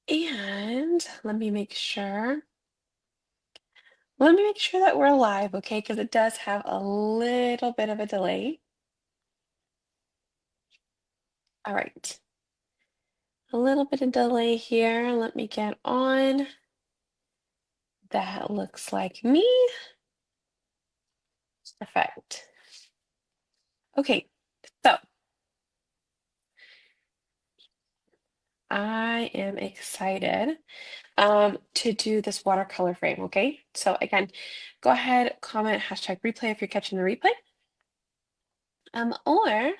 And let me make sure that we're live, okay? Because it does have a little bit of a delay. All right. A little bit of delay here. Let me get on. That looks like me. Perfect. Okay, so I am excited to do this watercolor frame, okay? So again, go ahead, comment #replay if you're catching the replay. Or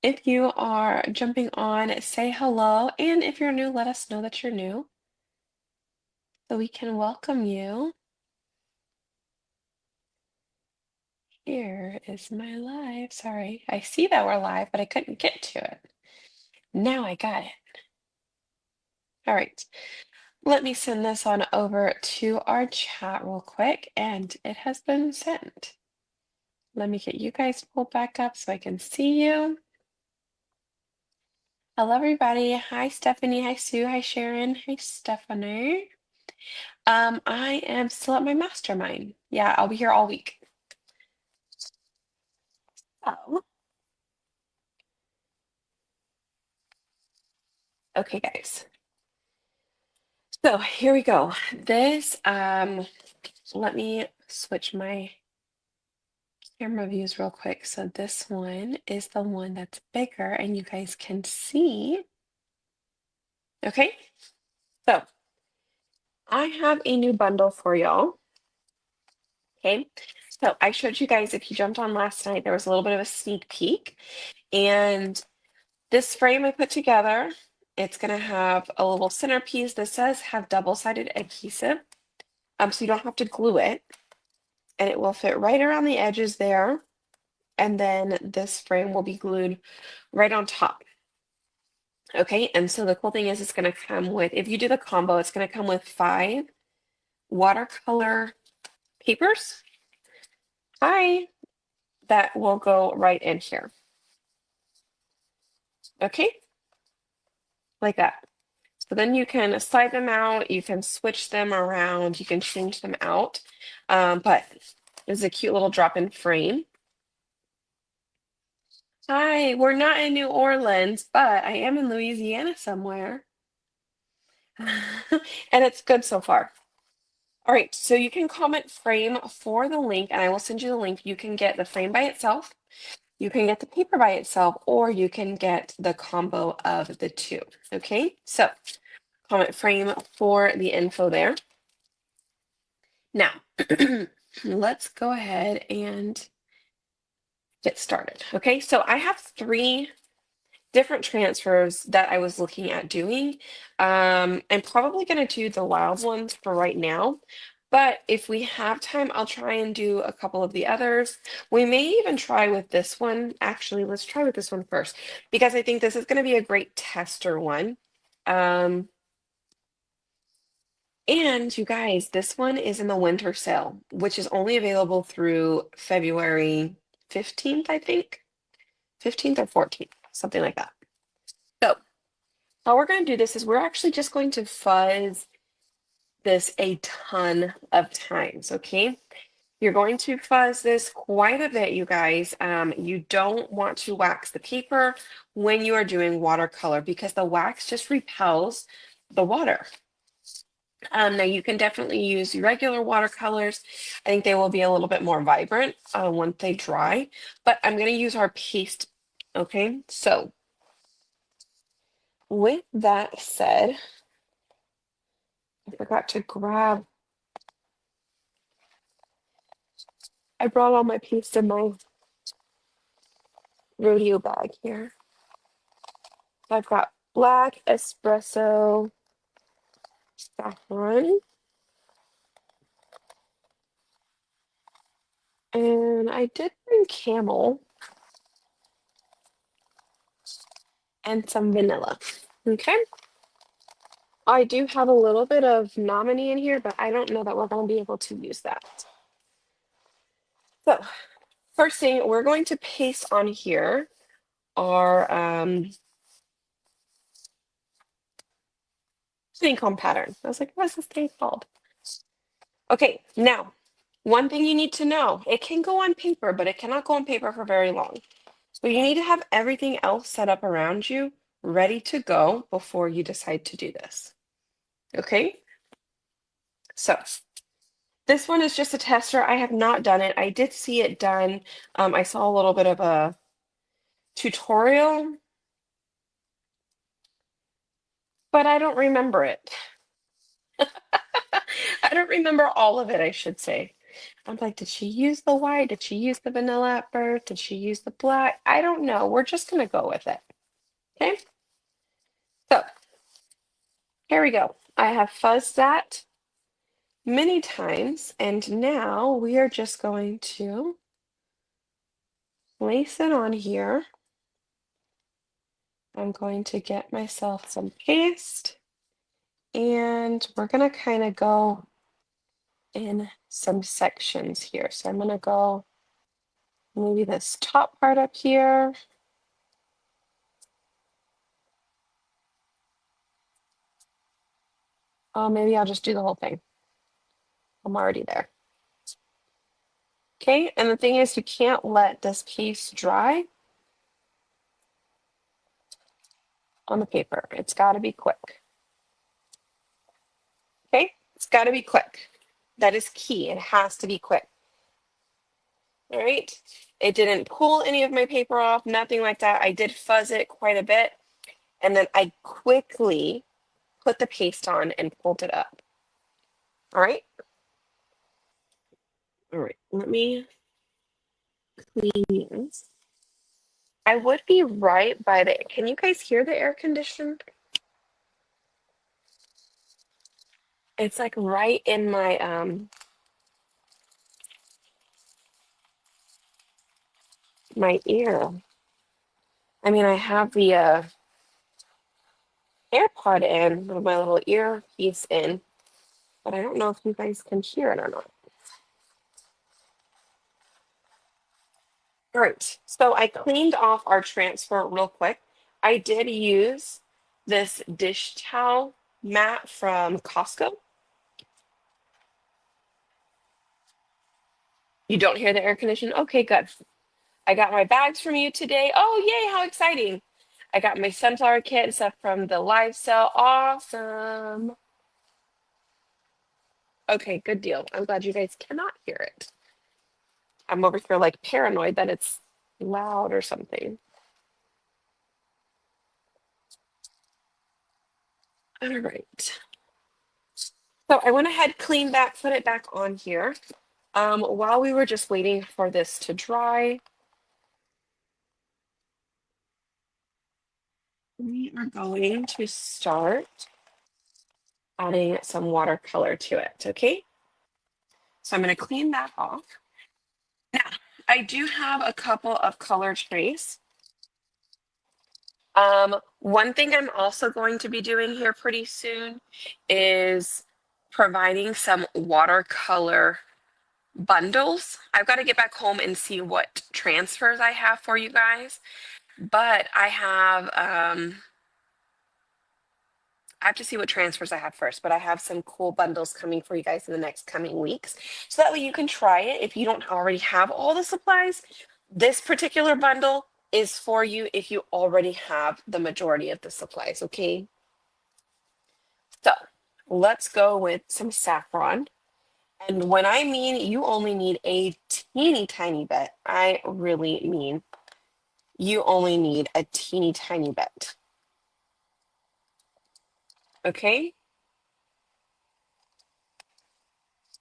if you are jumping on, say hello. And if you're new, let us know that you're new so we can welcome you. Here is my live. Sorry, I see that we're live, but I couldn't get to it. Now I got it. All right, let me send this on over to our chat real quick, and it has been sent. Let me get you guys pulled back up so I can see you. Hello, everybody. Hi, Stephanie. Hi, Sue. Hi, Sharon. Hi, Stephanie. I am still at my mastermind. Yeah, I'll be here all week. Oh. Okay, guys. So here we go. This, let me switch my camera views real quick. So this one is the one that's bigger and you guys can see. Okay, so I have a new bundle for y'all. Okay, so I showed you guys, if you jumped on last night, there was a little bit of a sneak peek. And this frame I put together, it's gonna have a little centerpiece that says have double-sided adhesive. So you don't have to glue it. And it will fit right around the edges there. And then this frame will be glued right on top. Okay, and so the cool thing is it's gonna come with, if you do the combo, it's gonna come with 5 watercolor papers. Hi, that will go right in here. Okay, like that. So then you can slide them out, you can switch them around, you can change them out. But it's a cute little drop-in frame. Hi, we're not in New Orleans, but I am in Louisiana somewhere. And it's good so far. All right, so you can comment frame for the link, and I will send you the link. You can get the frame by itself, you can get the paper by itself, or you can get the combo of the two. Okay, so comment frame for the info there. Now, let's go ahead and get started. Okay, so I have 3 different transfers that I was looking at doing. I'm probably going to do the wild ones for right now, but if we have time, I'll try and do a couple of the others. We may even try with this one. Actually, let's try with this one first, because I think this is going to be a great tester one. And you guys, this one is in the winter sale, which is only available through February 15th, I think. 15th or 14th, something like that. So how we're going to do this is we're actually just going to fuzz this a ton of times, okay? You're going to fuzz this quite a bit, you guys. You don't want to wax the paper when you are doing watercolor because the wax just repels the water. Now you can definitely use regular watercolors. I think they will be a little bit more vibrant once they dry, but I'm going to use our paste. Okay, so with that said, I forgot to grab, I brought all my paste in my rodeo bag here. I've got black espresso saffron. And I did bring camel and some vanilla. Okay. I do have a little bit of nominee in here, but I don't know that we're going to be able to use that. So first thing, we're going to paste on here our honeycomb pattern. I was like, what's this thing called? Okay, now, one thing you need to know, it can go on paper, but it cannot go on paper for very long. So you need to have everything else set up around you, ready to go before you decide to do this. Okay, so this one is just a tester. I have not done it. I did see it done. I saw a little bit of a tutorial, but I don't remember it. I don't remember all of it, I should say. I'm like, did she use the white? Did she use the vanilla at first? Did she use the black? I don't know. We're just gonna go with it. Okay, so here we go. I have fuzzed that many times, and now we are just going to place it on here. I'm going to get myself some paste, and we're gonna kind of go in some sections here. So I'm gonna go maybe this top part up here. Oh, maybe I'll just do the whole thing. I'm already there. Okay, and the thing is you can't let this piece dry on the paper. It's got to be quick. Okay, it's got to be quick. That is key. It has to be quick. All right, it didn't pull any of my paper off, nothing like that. I did fuzz it quite a bit, and then I quickly put the paste on and pulled it up. All right. All right, let me clean this. I would be right by the, can you guys hear the air conditioner? It's like right in my ear. I mean, I have the AirPod in with my little earpiece in, but I don't know if you guys can hear it or not. All right, so I cleaned off our transfer real quick. I did use this dish towel mat from Costco. You don't hear the air conditioning? Okay, good. I got my bags from you today. Oh, yay, how exciting. I got my sunflower kit and stuff from the live sale. Awesome. Okay, good deal. I'm glad you guys cannot hear it. I'm over here like paranoid that it's loud or something. All right. So I went ahead, cleaned that, put it back on here. While we were just waiting for this to dry, we are going to start adding some watercolor to it, okay? So I'm going to clean that off. Now, I do have a couple of color trays. One thing I'm also going to be doing here pretty soon is providing some watercolor bundles. I've got to get back home and see what transfers I have for you guys, but I have to see what transfers I have first, but I have some cool bundles coming for you guys in the next coming weeks. So that way you can try it. If you don't already have all the supplies, this particular bundle is for you if you already have the majority of the supplies, okay? So let's go with some saffron. And when I mean you only need a teeny tiny bit, I really mean you only need a teeny tiny bit. Okay?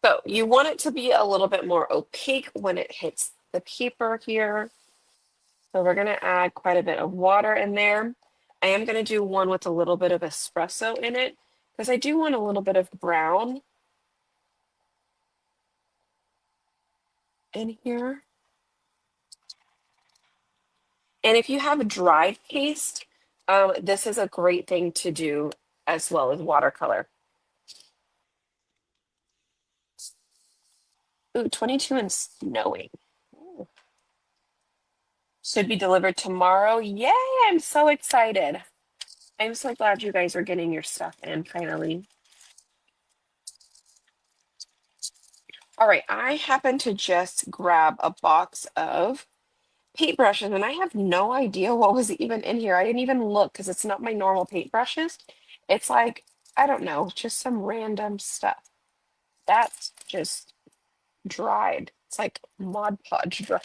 So you want it to be a little bit more opaque when it hits the paper here. So we're going to add quite a bit of water in there. I am going to do one with a little bit of espresso in it because I do want a little bit of brown in here. And if you have dried paste, this is a great thing to do as well as watercolor. Ooh, 22 and snowing. Ooh. Should be delivered tomorrow. Yay, I'm so excited. I'm so glad you guys are getting your stuff in finally. All right, I happen to just grab a box of paintbrushes and I have no idea what was even in here. I didn't even look because it's not my normal paintbrushes. It's like, I don't know, just some random stuff. That's just dried. It's like Mod Podge dried.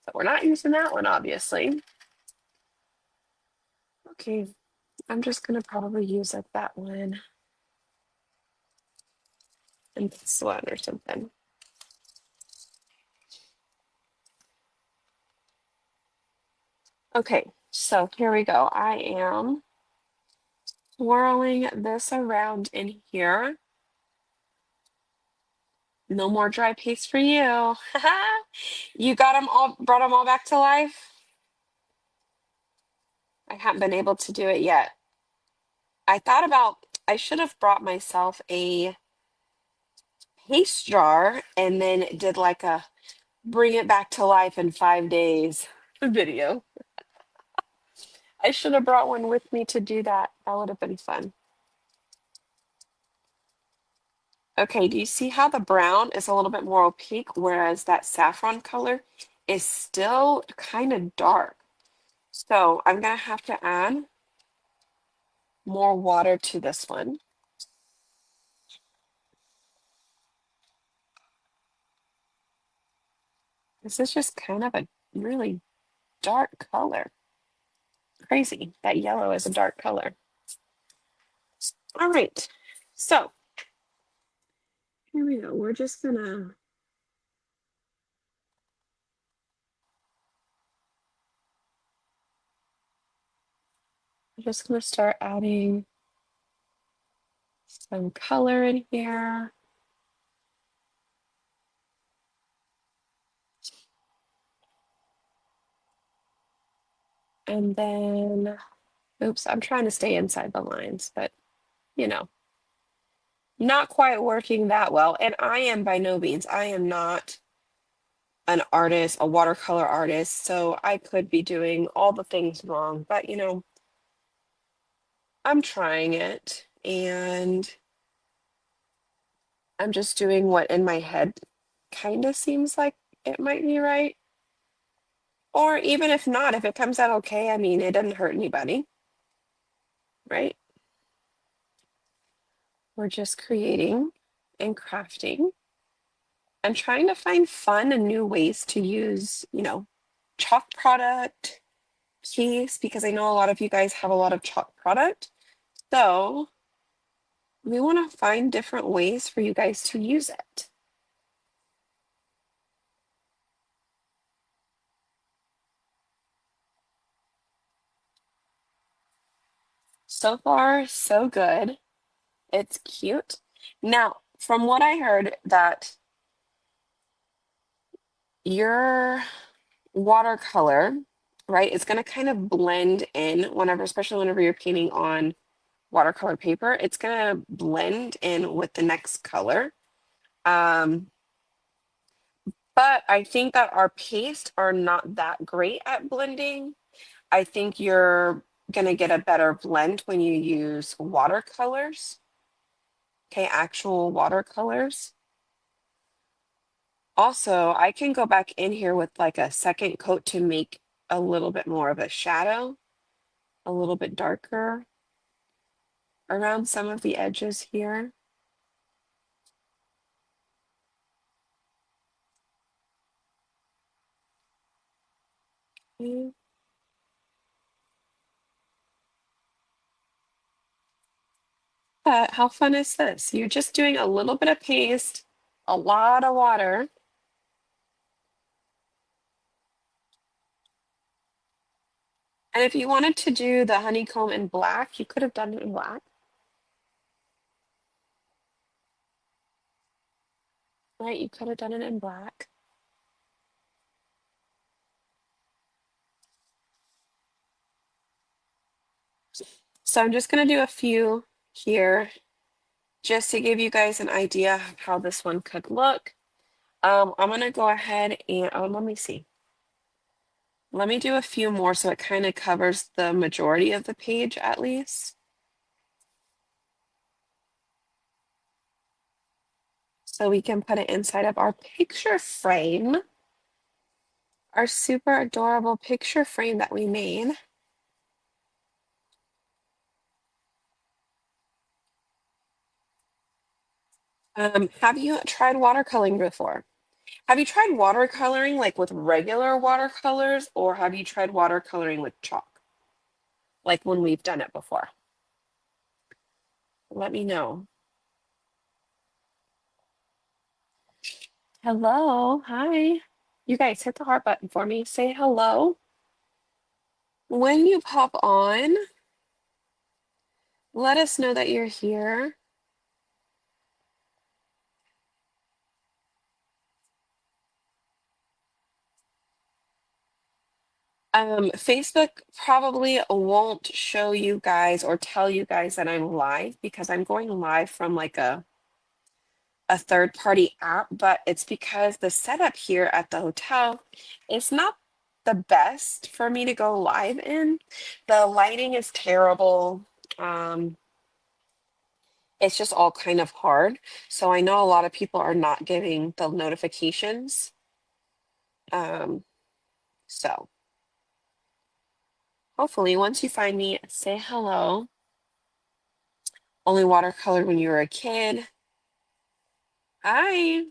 But we're not using that one, obviously. Okay, I'm just gonna probably use like that one and this one or something. Okay, so here we go. I am swirling this around in here. No more dry paste for you. You got them all, brought them all back to life? I haven't been able to do it yet. I thought about, I should have brought myself a paste jar and then did like a bring it back to life in 5 days video. I should have brought one with me to do that. That would have been fun. Okay, do you see how the brown is a little bit more opaque, whereas that saffron color is still kind of dark? So I'm gonna have to add more water to this one. This is just kind of a really dark color. Crazy. That yellow is a dark color. All right. So here we go. We're just gonna start adding some color in here. And then, oops, I'm trying to stay inside the lines, but you know, not quite working that well. And I am by no means, I am not an artist, a watercolor artist, so I could be doing all the things wrong, but you know, I'm trying it and I'm just doing what in my head kind of seems like it might be right. Or even if not, if it comes out okay, I mean, it doesn't hurt anybody, right? We're just creating and crafting and trying to find fun and new ways to use, you know, chalk product, case, because I know a lot of you guys have a lot of chalk product. So we want to find different ways for you guys to use it. So far, so good. It's cute. Now, from what I heard, that your watercolor, right, is going to kind of blend in whenever, especially whenever you're painting on watercolor paper, it's going to blend in with the next color. Um, but I think that our paste are not that great at blending. I think you're going to get a better blend when you use watercolors. Okay, actual watercolors. Also, I can go back in here with like a second coat to make a little bit more of a shadow, a little bit darker around some of the edges here. Mm. How fun is this? You're just doing a little bit of paste, a lot of water. And if you wanted to do the honeycomb in black, you could have done it in black, right? You could have done it in black. So I'm just going to do a few here just to give you guys an idea of how this one could look. I'm going to go ahead and, let me see. Let me do a few more so it kind of covers the majority of the page at least. So we can put it inside of our picture frame, our super adorable picture frame that we made. Have you tried watercoloring before? Have you tried watercoloring like with regular watercolors, or have you tried watercoloring with chalk, like when we've done it before? Let me know. Hello, hi. You guys hit the heart button for me. Say hello. When you pop on, let us know that you're here. Facebook probably won't show you guys or tell you guys that I'm live because I'm going live from like a third party app, but it's because the setup here at the hotel is not the best for me to go live in. The lighting is terrible. Um, it's just all kind of hard. So I know a lot of people are not getting the notifications. Um, so hopefully once you find me, say hello. Only watercolored when you were a kid. Hi.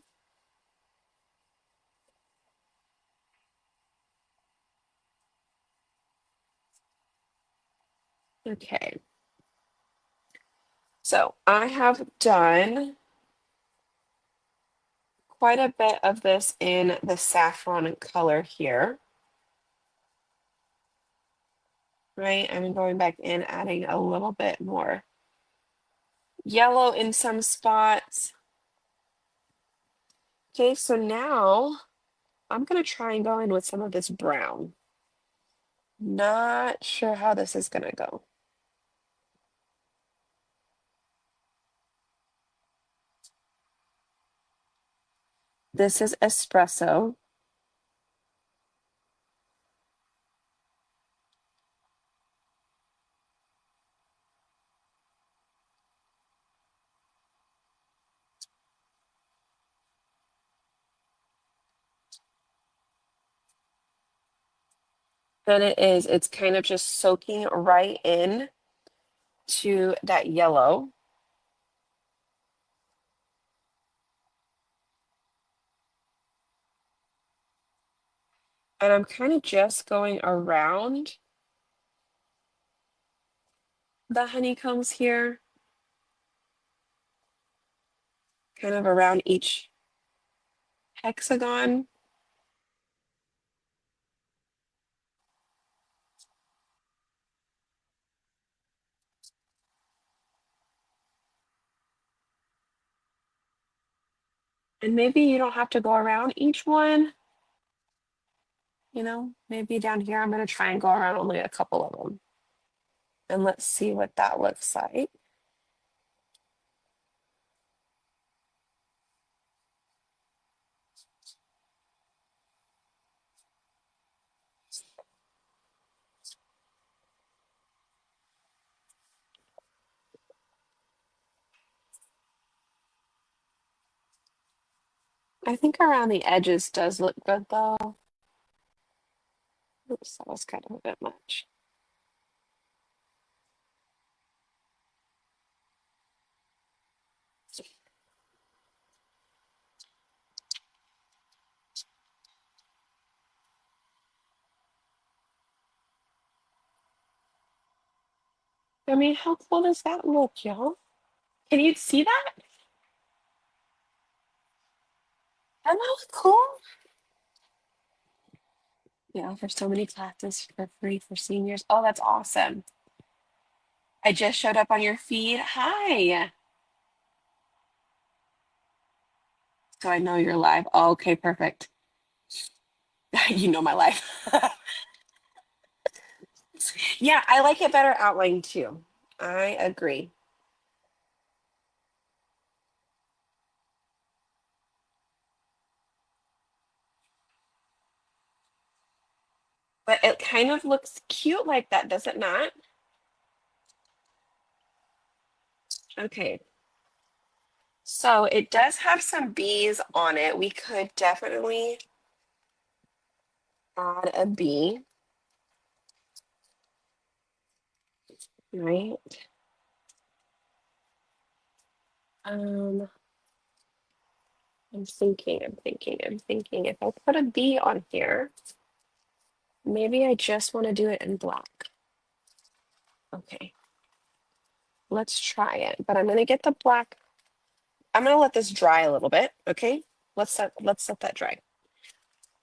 Okay. So I have done quite a bit of this in the saffron color here, right? I'm going back in, adding a little bit more yellow in some spots. Okay, so now I'm gonna try and go in with some of this brown. Not sure how this is gonna go. This is espresso. And it's kind of just soaking right in to that yellow. And I'm kind of just going around the honeycombs here, kind of around each hexagon. And maybe you don't have to go around each one. You know, maybe down here, I'm going to try and go around only a couple of them. And let's see what that looks like. I think around the edges does look good though. Oops, that was kind of a bit much. I mean, how cool does that look, y'all? Can you see that? Doesn't that look cool? We offer so many classes for free for seniors. Oh, that's awesome. I just showed up on your feed. Hi. So I know you're live. Oh, okay, perfect. You know my life. Yeah, I like it better outlined too. I agree. But it kind of looks cute like that, does it not? Okay, so it does have some bees on it. We could definitely add a bee, right? Um, I'm thinking. If I put a bee on here, maybe I just want to do it in black. Okay, let's try it. But I'm gonna get the black. I'm gonna let this dry a little bit, okay? Let's let that dry.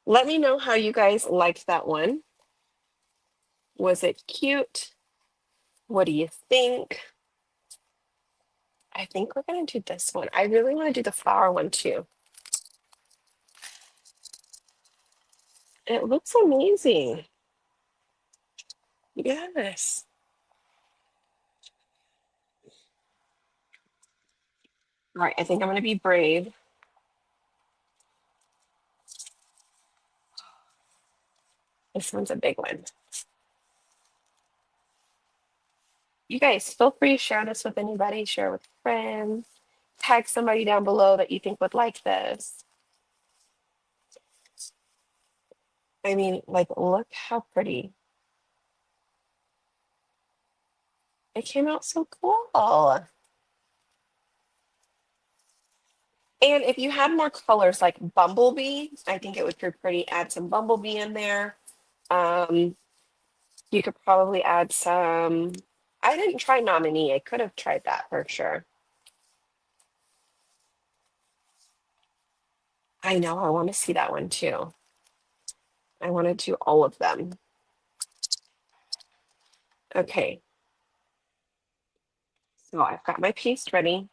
Let me know how you guys liked that one. Was it cute? What do you think? I think we're gonna do this one. I really want to do the flower one too. It looks amazing. Yes. All right, I think I'm gonna be brave. This one's a big one. You guys feel free to share this with anybody, share with friends, tag somebody down below that you think would like this. I mean, like, look how pretty. It came out so cool. And if you had more colors like bumblebee, I think it would be pretty. Add some bumblebee in there. Um, you could probably add some. I didn't try nominee. I could have tried that for sure. I know. I want to see that one too. I want to do all of them. Okay. So I've got my paste ready.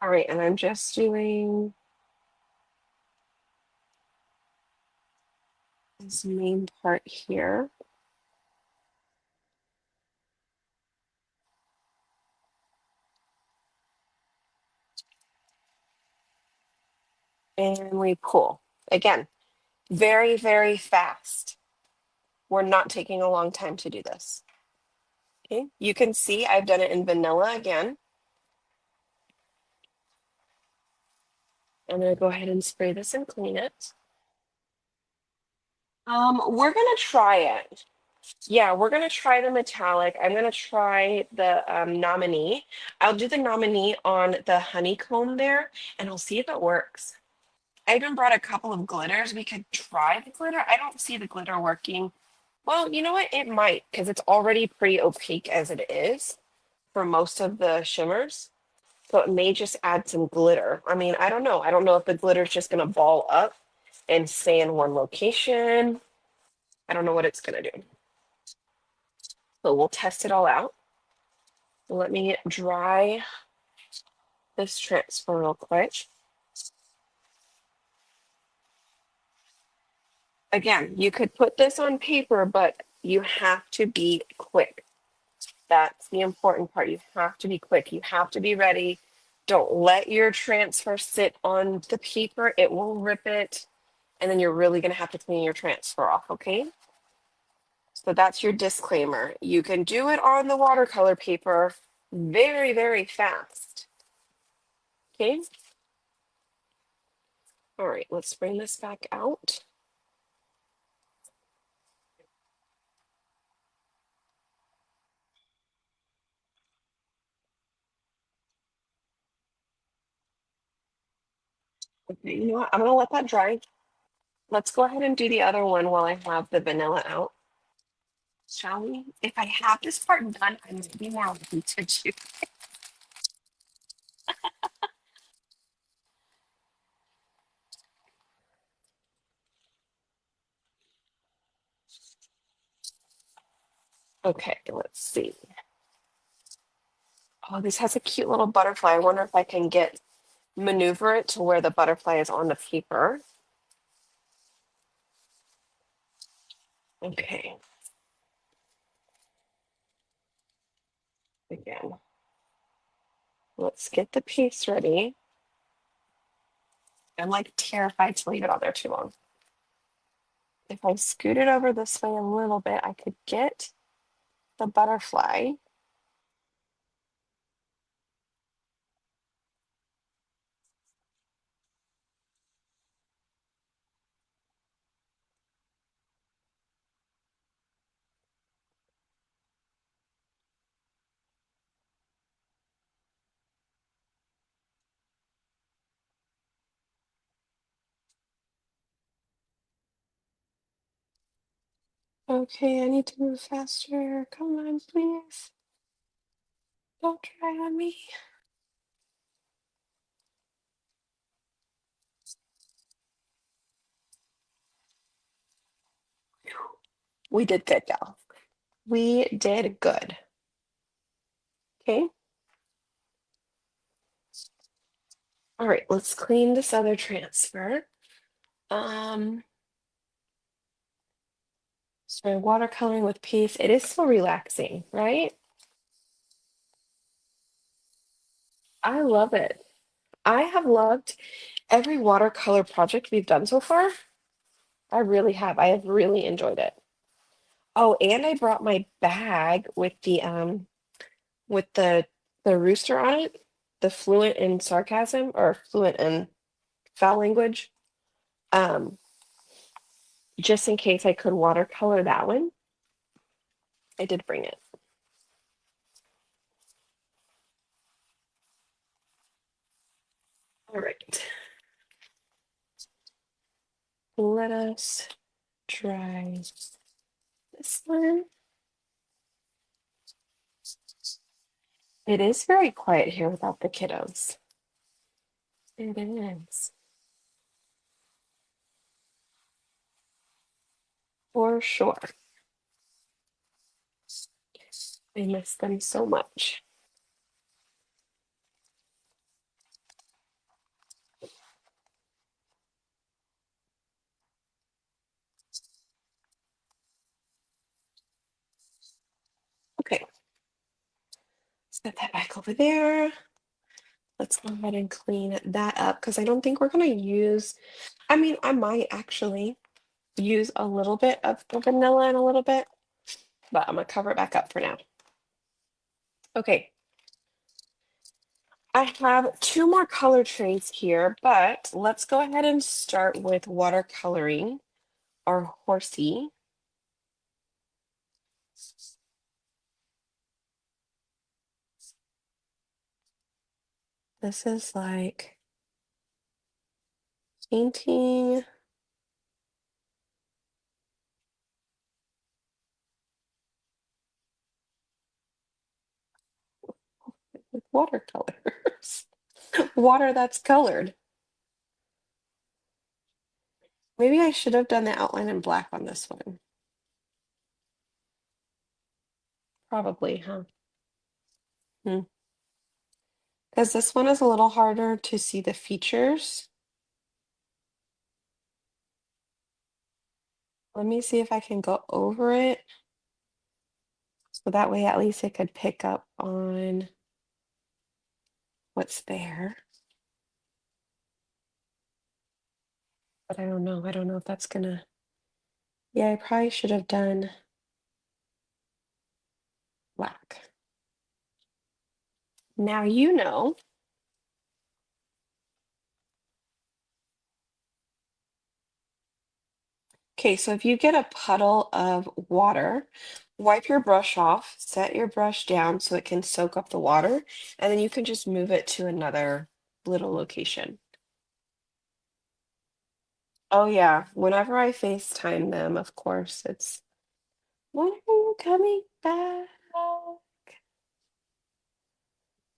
All right, and I'm just doing this main part here. And we pull. Again, very, very fast. We're not taking a long time to do this. Okay, you can see I've done it in vanilla again. I'm gonna go ahead and spray this and clean it. We're gonna try it. Yeah, we're gonna try the metallic. I'm gonna try the nominee. I'll do the nominee on the honeycomb there, and I'll see if it works. I even brought a couple of glitters. We could try the glitter. I don't see the glitter working. Well, you know what? It might, because it's already pretty opaque as it is for most of the shimmers. So it may just add some glitter. I mean, I don't know. I don't know if the glitter is just gonna ball up and stay in one location. I don't know what it's gonna do. So we'll test it all out. Let me dry this transfer real quick. Again, you could put this on paper, but you have to be quick. That's the important part. You have to be quick. You have to be ready. Don't let your transfer sit on the paper. It will rip it. And then you're really going to have to clean your transfer off, okay? So that's your disclaimer. You can do it on the watercolor paper very, very fast. Okay? All right, let's bring this back out. Okay, you know what? I'm going to let that dry. Let's go ahead and do the other one while I have the vanilla out. Shall we? If I have this part done, I might be more likely to do. Okay, let's see. Oh, this has a cute little butterfly. I wonder if I can maneuver it to where the butterfly is on the paper. Okay. Again, let's get the piece ready. I'm like terrified to leave it on there too long. If I scoot it over this way a little bit, I could get the butterfly. Okay, I need to move faster. Come on, please. Don't try on me. We did good, y'all. We did good. Okay. All right, let's clean this other transfer. Um, so watercoloring with peace. It is so relaxing, right? I love it. I have loved every watercolor project we've done so far. I really have. I have really enjoyed it. Oh, and I brought my bag with the rooster on it, the fluent in sarcasm or fluent in foul language. Um, just in case I could watercolor that one. I did bring it. All right. Let us try this one. It is very quiet here without the kiddos. It is. For sure. I miss them so much. Okay, set that back over there. Let's go ahead and clean that up because I don't think we're going to use, I mean, I might actually use a little bit of the vanilla in a little bit, but I'm going to cover it back up for now. Okay, I have two more color trays here, but let's go ahead and start with watercoloring our horsey. This is like painting. With watercolors. Water that's colored. Maybe I should have done the outline in black on this one. Probably, huh? Hmm. Because this one is a little harder to see the features. Let me see if I can go over it. So that way at least it could pick up on what's there. But I don't know. I don't know if that's gonna. Yeah, I probably should have done black. Now you know. Okay, so if you get a puddle of water, wipe your brush off, set your brush down so it can soak up the water, and then you can just move it to another little location. Oh yeah, whenever I FaceTime them, of course, it's when are you coming back?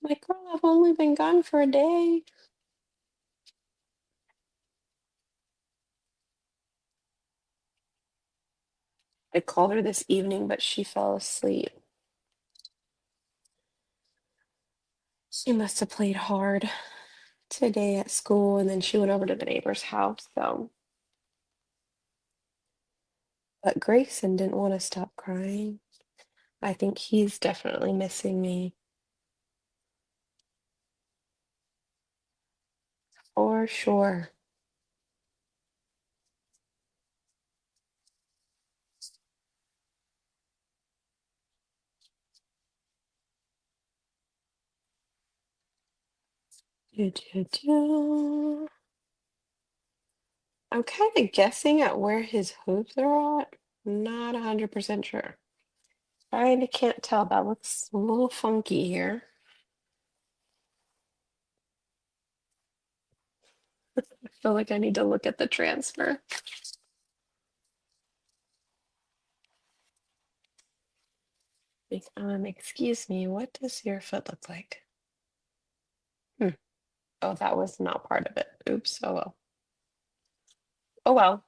Like, girl, I've only been gone for a day. I called her this evening, but she fell asleep. She must have played hard today at school, and then she went over to the neighbor's house, so. But Grayson didn't want to stop crying. I think he's definitely missing me. For sure. Do, do, do. I'm kind of guessing at where his hooves are at. Not 100% sure. I can't tell. That looks a little funky here. I feel like I need to look at the transfer. Excuse me, what does your foot look like? Hmm. Oh, that was not part of it. Oops. Oh well. Oh well.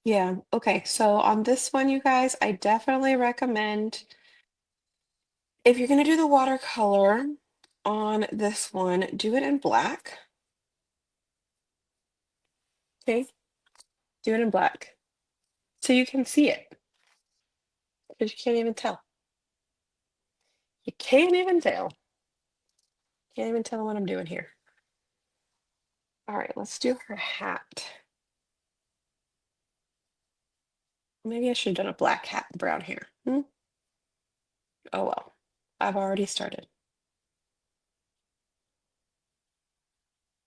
Yeah. Okay. So on this one, you guys, I definitely recommend if you're going to do the watercolor on this one, do it in black. Okay. Do it in black so you can see it because you can't even tell. You can't even tell. Can't even tell what I'm doing here. All right, let's do her hat. Maybe I should have done a black hat, brown hair. Oh well, I've already started.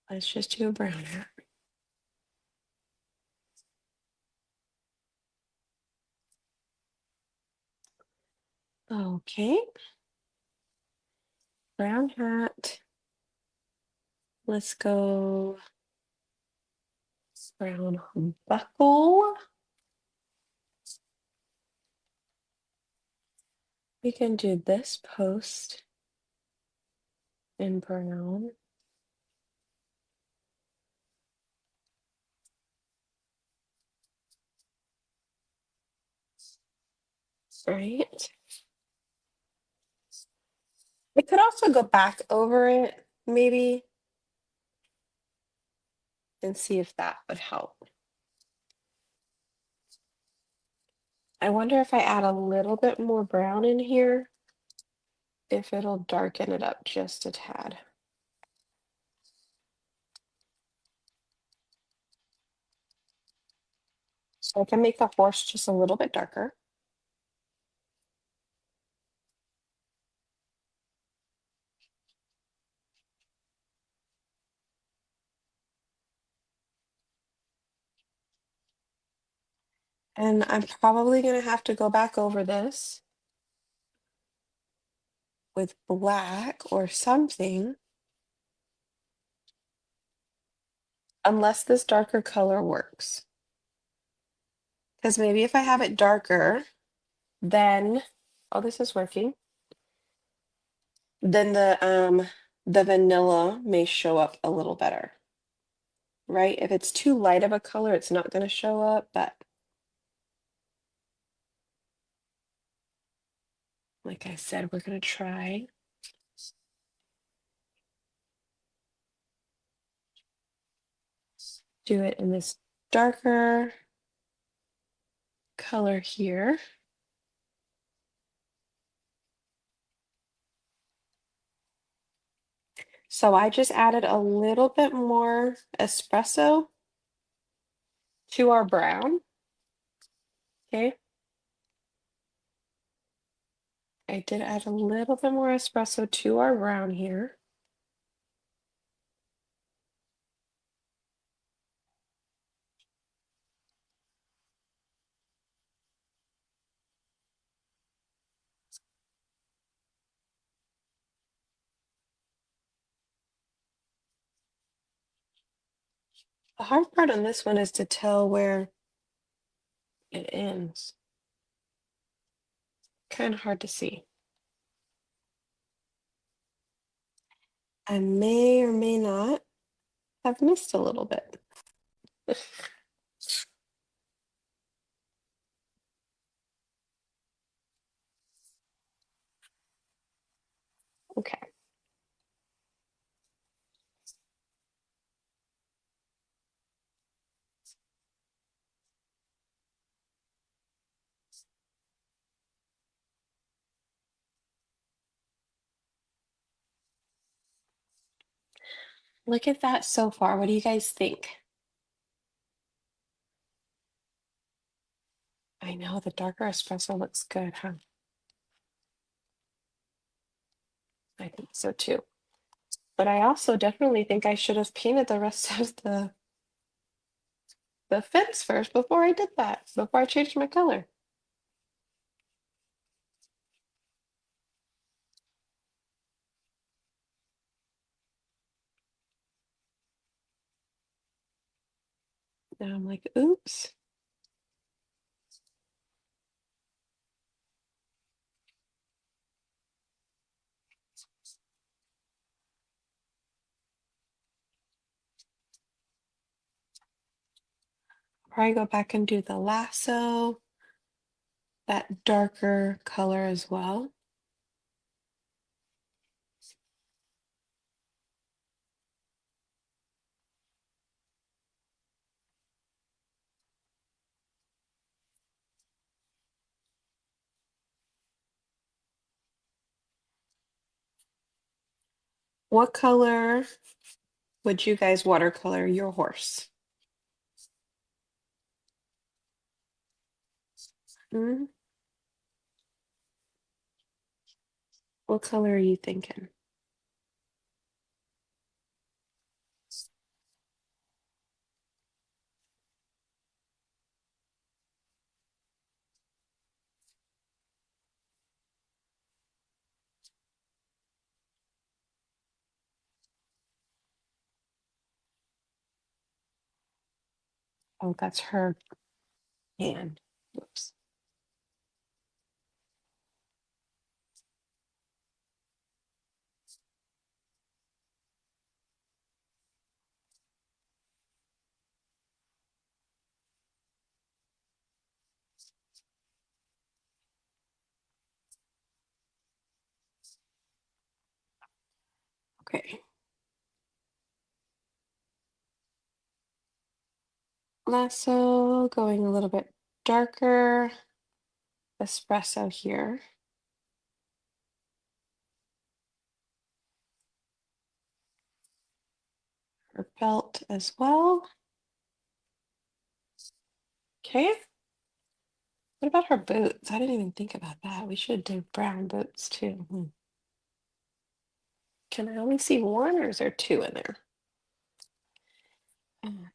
Let's just do a brown hat. Okay, brown hat. Let's go brown buckle. We can do this post in brown. Right. I could also go back over it, maybe, and see if that would help. I wonder if I add a little bit more brown in here, if it'll darken it up just a tad. So I can make the horse just a little bit darker. And I'm probably gonna have to go back over this with black or something, unless this darker color works. Because maybe if I have it darker, then, oh, this is working. Then the vanilla may show up a little better, right? If it's too light of a color, it's not gonna show up, but like I said, we're gonna try. Do it in this darker color here. So I just added a little bit more espresso to our brown. Okay. I did add a little bit more espresso to our brown here. The hard part on this one is to tell where it ends. Kind of hard to see. I may or may not have missed a little bit. Okay. Look at that so far. What do you guys think? I know the darker espresso looks good, huh? I think so too. But I also definitely think I should have painted the rest of the fence first before I did that, before I changed my color. Now I'm like, oops. Probably go back and do the lasso, that darker color as well. What color would you guys watercolor your horse? Hmm? What color are you thinking? Oh, that's her hand. Whoops. Okay. Lasso going a little bit darker. Espresso here. Her belt as well. Okay. What about her boots? I didn't even think about that. We should do brown boots too. Hmm. Can I only see one or is there two in there?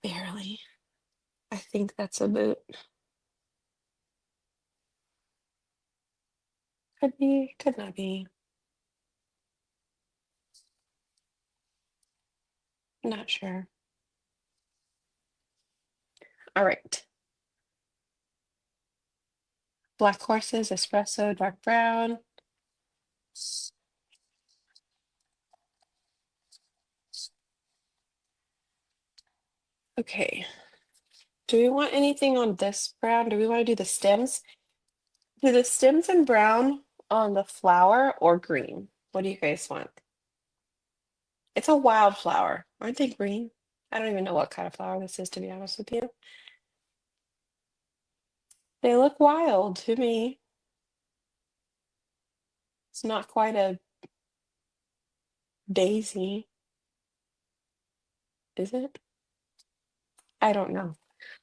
Barely. I think that's a boot. Could be, could not be. Not sure. All right. Black horses, espresso, dark brown. Okay. Do we want anything on this brown? Do we want to do the stems? Do the stems in brown on the flower or green? What do you guys want? It's a wildflower. Aren't they green? I don't even know what kind of flower this is, to be honest with you. They look wild to me. It's not quite a daisy, is it? I don't know.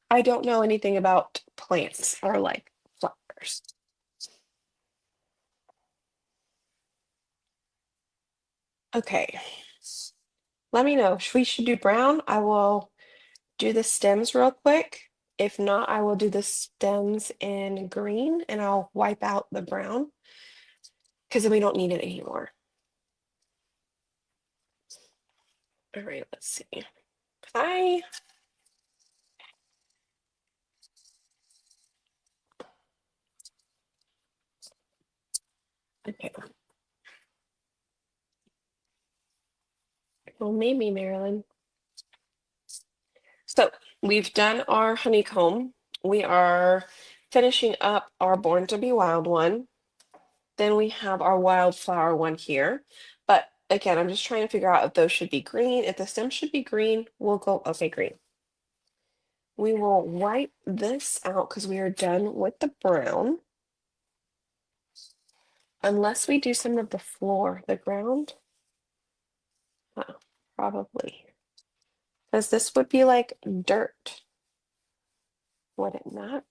I don't know anything about plants or like flowers. Okay. Let me know. If we should do brown, I will do the stems real quick. If not, I will do the stems in green and I'll wipe out the brown because then we don't need it anymore. All right, let's see. I okay. Well, maybe Marilyn. So We've done our honeycomb. We are finishing up our Born to Be Wild one. Then we have our wildflower one here. But again, I'm just trying to figure out if those should be green. If the stem should be green, we'll go, okay, green. We will wipe this out because we are done with the brown. Unless we do some of the floor, the ground. Probably. Because this would be like dirt, would it not?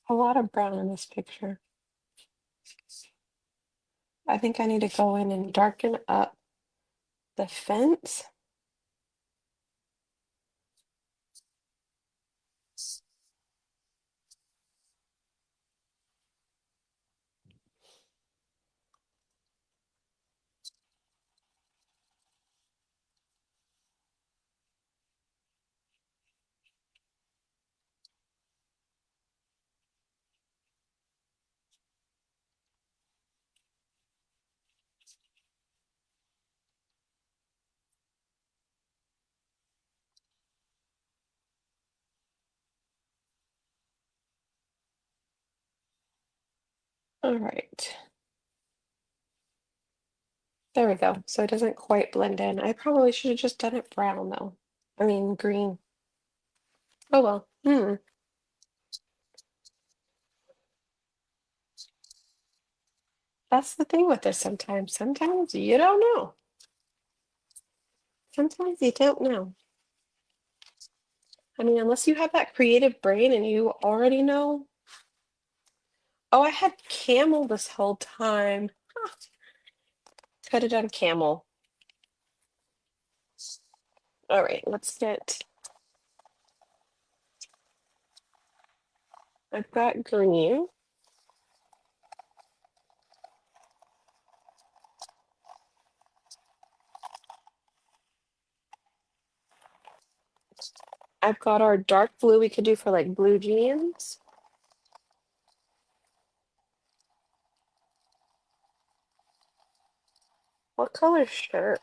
A lot of brown in this picture. I think I need to go in and darken up the fence. All right. There we go. So it doesn't quite blend in. I probably should have just done it brown though. I mean green. Oh well. That's the thing with this sometimes. Sometimes you don't know. Sometimes you don't know. I mean, unless you have that creative brain and you already know. Oh, I had camel this whole time. Huh. Could have done camel. All right, let's get. I've got green. I've got our dark blue we could do for like blue jeans. What color shirt?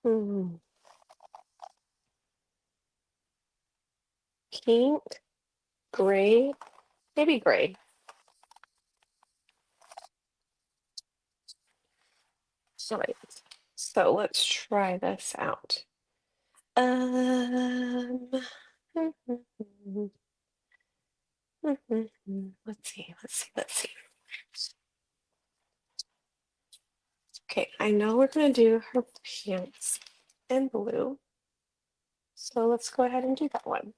Hmm. Pink, gray, maybe gray. All right. So let's try this out. Um, let's see, let's see, let's see. Okay, I know we're gonna do her pants in blue. So let's go ahead and do that one.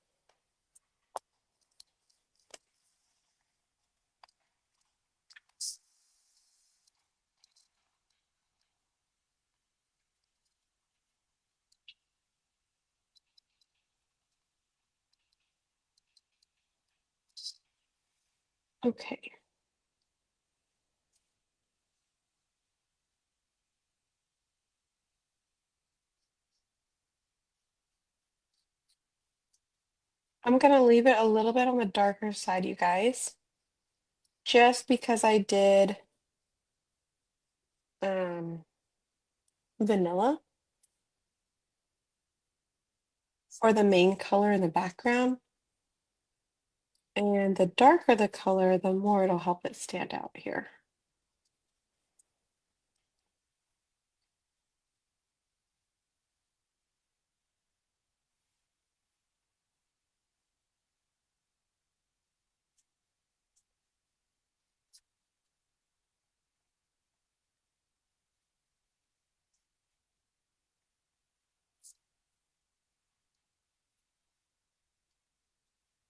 Okay. I'm gonna leave it a little bit on the darker side, you guys, just because I did um vanilla for the main color in the background. And the darker the color, the more it'll help it stand out here.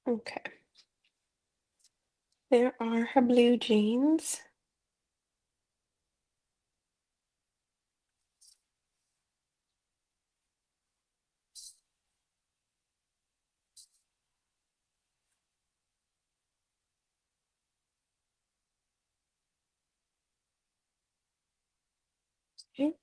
Okay. There are her blue jeans. Okay.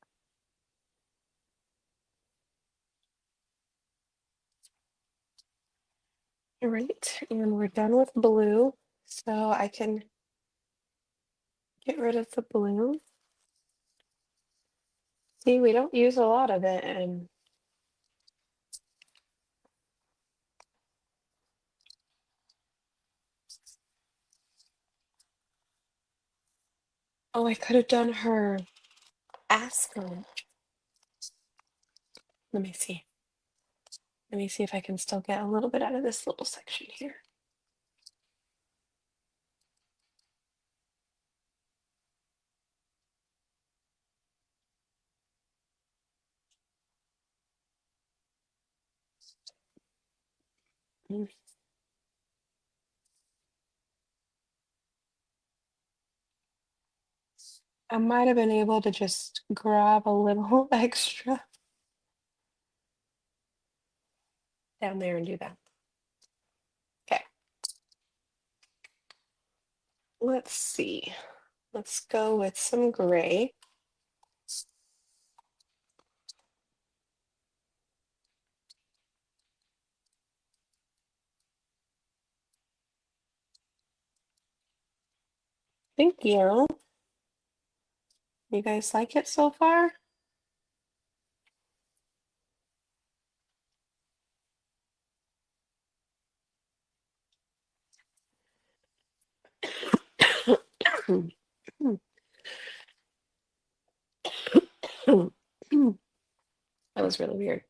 All right, and we're done with blue, so I can get rid of the blue. See, we don't use a lot of it, and oh, I could have done her ascot. Let me see. Let me see if I can still get a little bit out of this little section here. Mm. I might have been able to just grab a little extra down there and do that. Okay, let's see. Let's go with some gray. Thank you. You guys like it so far? That was really weird.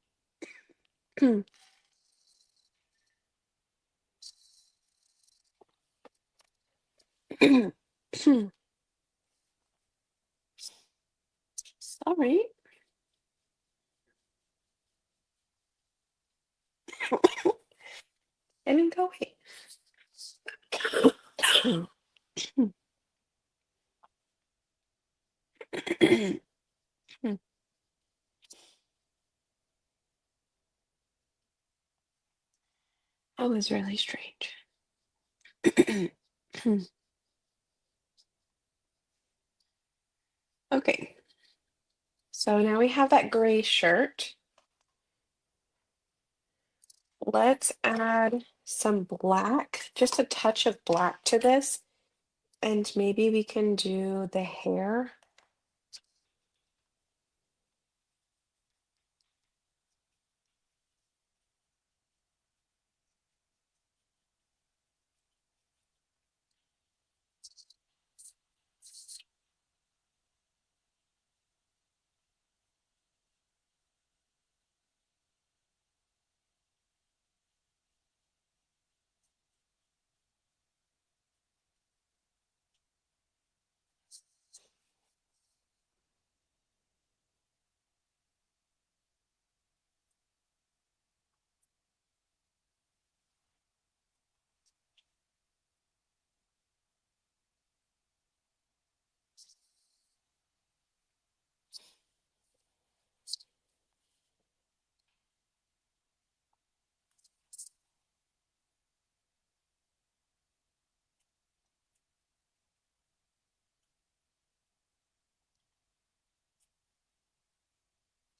Sorry. Didn't go away. That was really strange. Okay, so now we have that gray shirt. Let's add some black, just a touch of black to this, and maybe we can do the hair.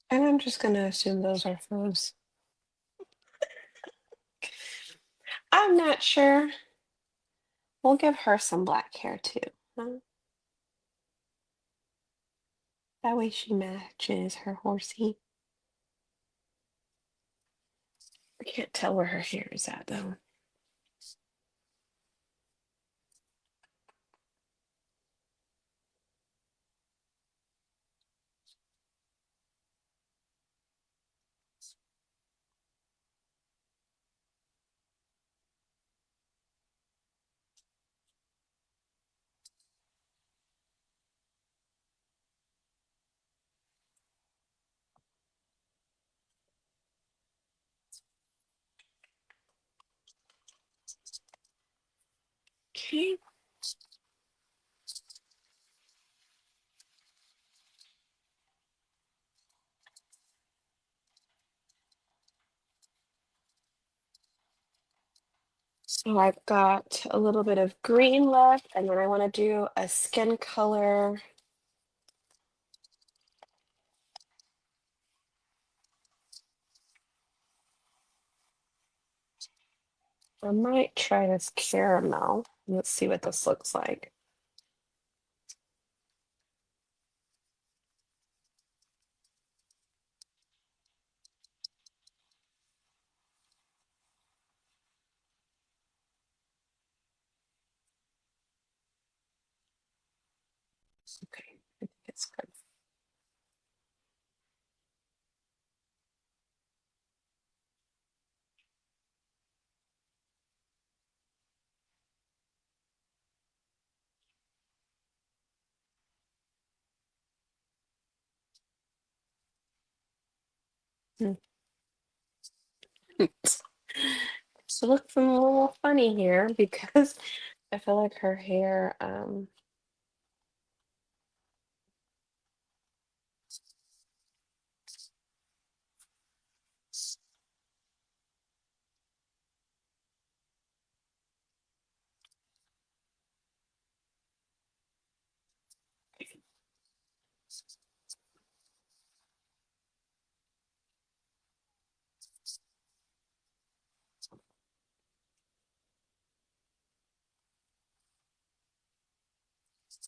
And I'm just gonna assume those are faux. I'm not sure. We'll give her some black hair too. Huh? That way she matches her horsey. I can't tell where her hair is at though. Okay. So I've got a little bit of green left, and then I want to do a skin color. I might try this caramel. Let's see what this looks like. Okay, I think it's good. Hmm. She looks a little funny here because I feel like her hair,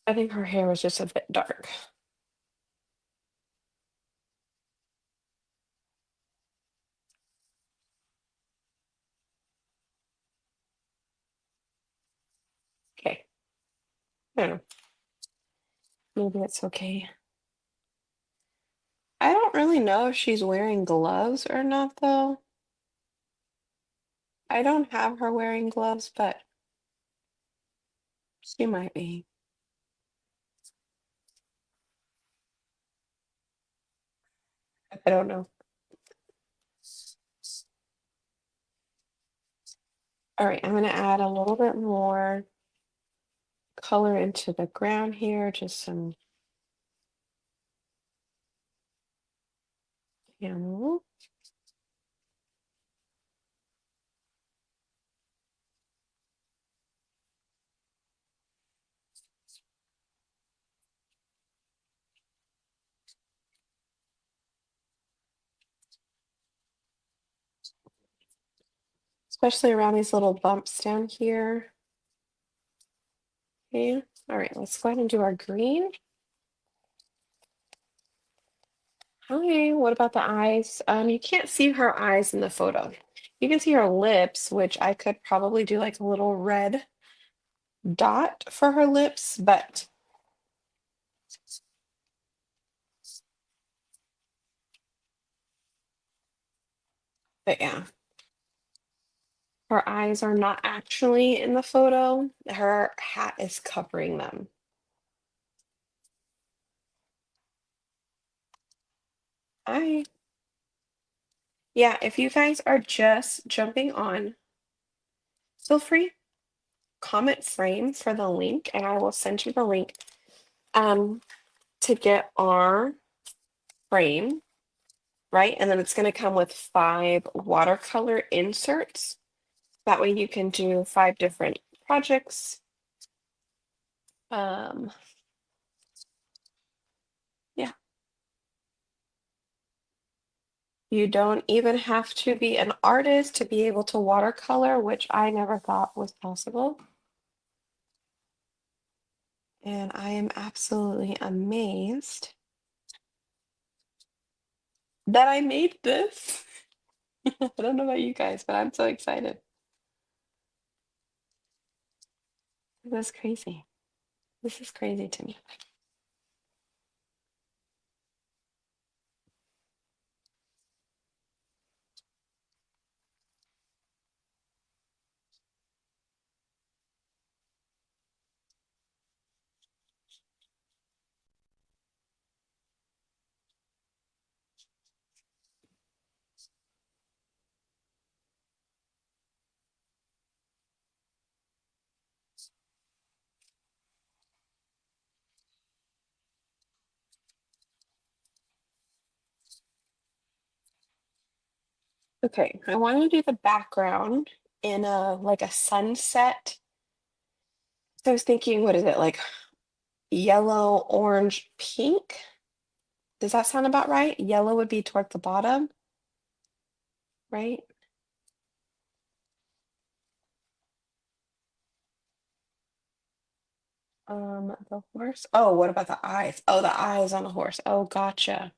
I think her hair was just a bit dark. Okay, I don't know. Maybe it's okay. I don't really know if she's wearing gloves or not, though. I don't have her wearing gloves, but she might be. I don't know. All right, I'm gonna add a little bit more color into the ground here, just some camel. Especially around these little bumps down here. Okay, all right, let's go ahead and do our green. Hi, what about the eyes? You can't see her eyes in the photo. You can see her lips, which I could probably do like a little red dot for her lips, but yeah. Her eyes are not actually in the photo. Her hat is covering them. Hi. Yeah, if you guys are just jumping on, feel free, comment frame for the link, and I will send you the link um to get our frame, right? And then it's going to come with 5 watercolor inserts. That way you can do 5 different projects. Um, yeah, you don't even have to be an artist to be able to watercolor, which I never thought was possible. And I am absolutely amazed that I made this. I don't know about you guys, but I'm so excited. This is crazy. This is crazy to me. Okay, I want to do the background in a like a sunset. So I was thinking, what is it, like yellow, orange, pink? Does that sound about right? Yellow would be toward the bottom, right? The horse. Oh, what about the eyes? Oh, the eyes on the horse. Oh, gotcha.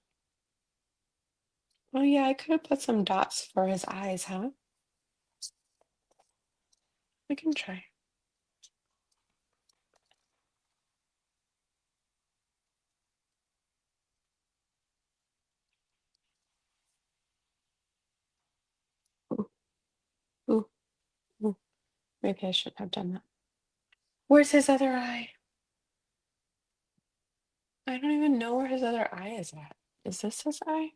Oh yeah, I could have put some dots for his eyes, huh? I can try. Ooh, ooh, ooh. Maybe I shouldn't have done that. Where's his other eye? I don't even know where his other eye is at. Is this his eye?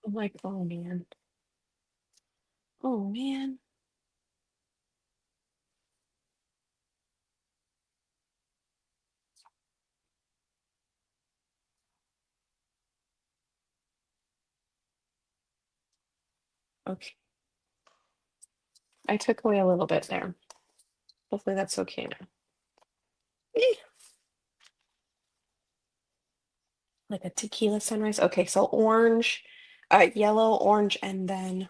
I'm like, oh man. Oh man. Okay. I took away a little bit there. Hopefully that's okay now. Eh, like a tequila sunrise. Okay, so orange, yellow, orange, and then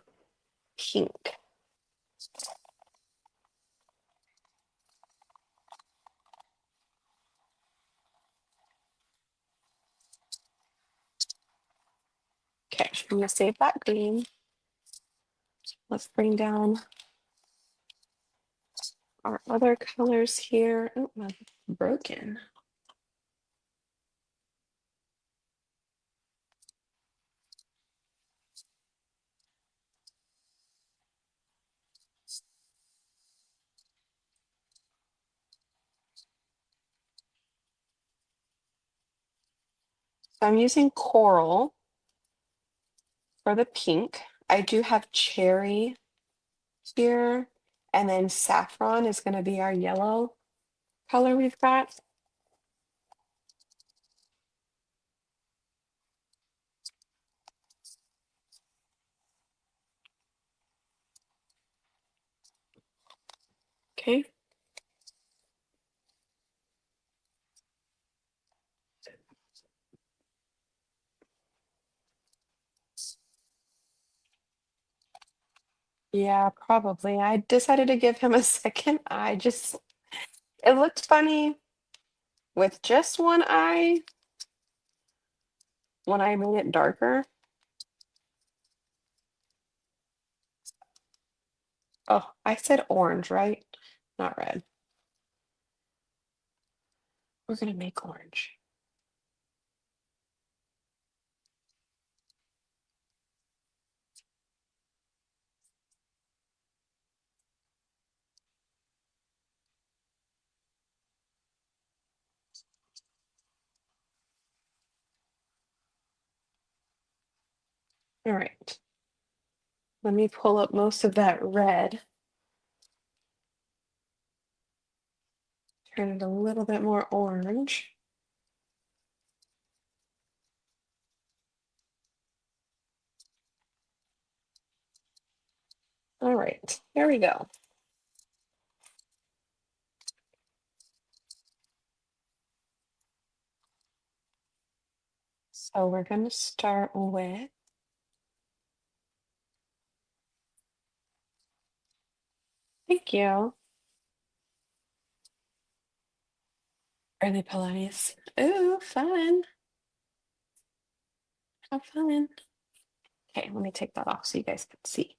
pink. Okay, I'm gonna save that green. Let's bring down our other colors here. Oh, my broken. So I'm using coral for the pink. I do have cherry here, and then saffron is going to be our yellow color we've got. Okay. Yeah, probably. I decided to give him a second eye. Just, it looked funny with just one eye when I made it darker. Oh, I said orange, right? Not red. We're gonna make orange. All right. Let me pull up most of that red. Turn it a little bit more orange. All right, here we go. So we're going to start with, thank you, early Pilates. Ooh, fun. Have fun. Okay, let me take that off so you guys can see.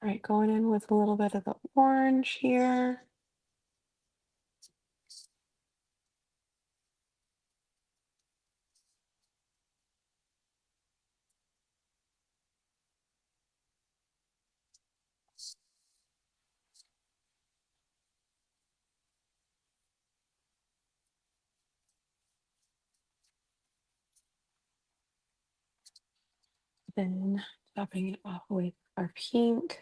All right, going in with a little bit of the orange here. Then topping it off with our pink.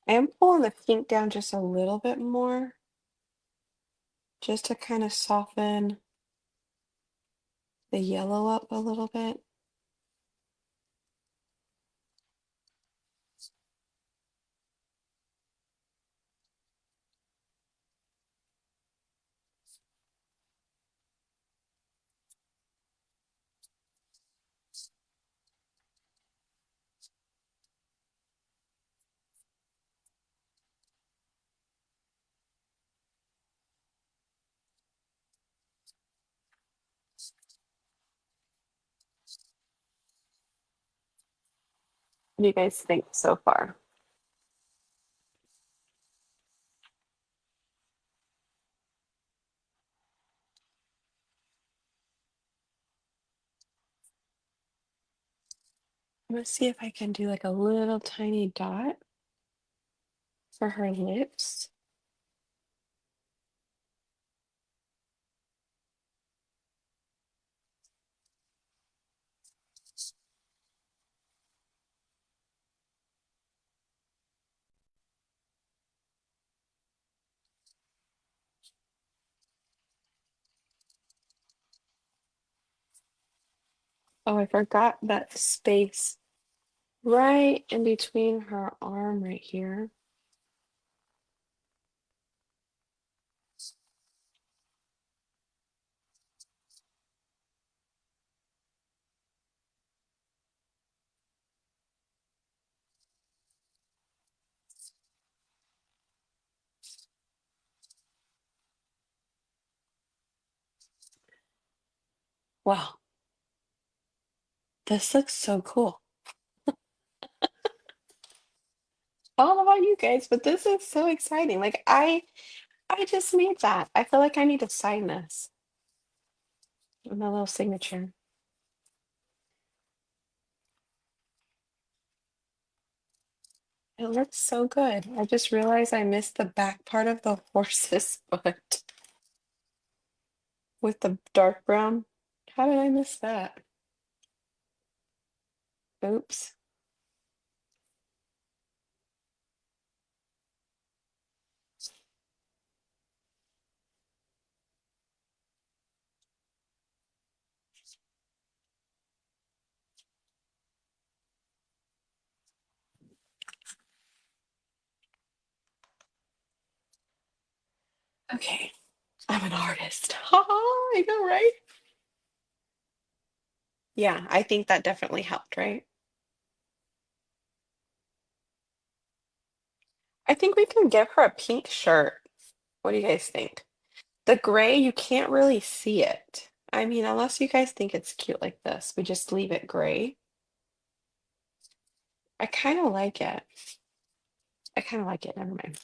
I am pulling the pink down just a little bit more, just to kind of soften the yellow up a little bit. What do you guys think so far? I'm gonna see if I can do like a little tiny dot for her lips. Oh, I forgot that space right in between her arm right here. Wow, this looks so cool. I don't know about you guys, but this is so exciting. Like I just made that. I feel like I need to sign this with my little signature. It looks so good. I just realized I missed the back part of the horse's foot with the dark brown. How did I miss that? Oops. Okay, I'm an artist. Ha ha, I know, right? Yeah, I think that definitely helped, right? I think we can give her a pink shirt. What do you guys think? The gray, you can't really see it. I mean, unless you guys think it's cute like this, we just leave it gray. I kind of like it. I kind of like it. Never mind.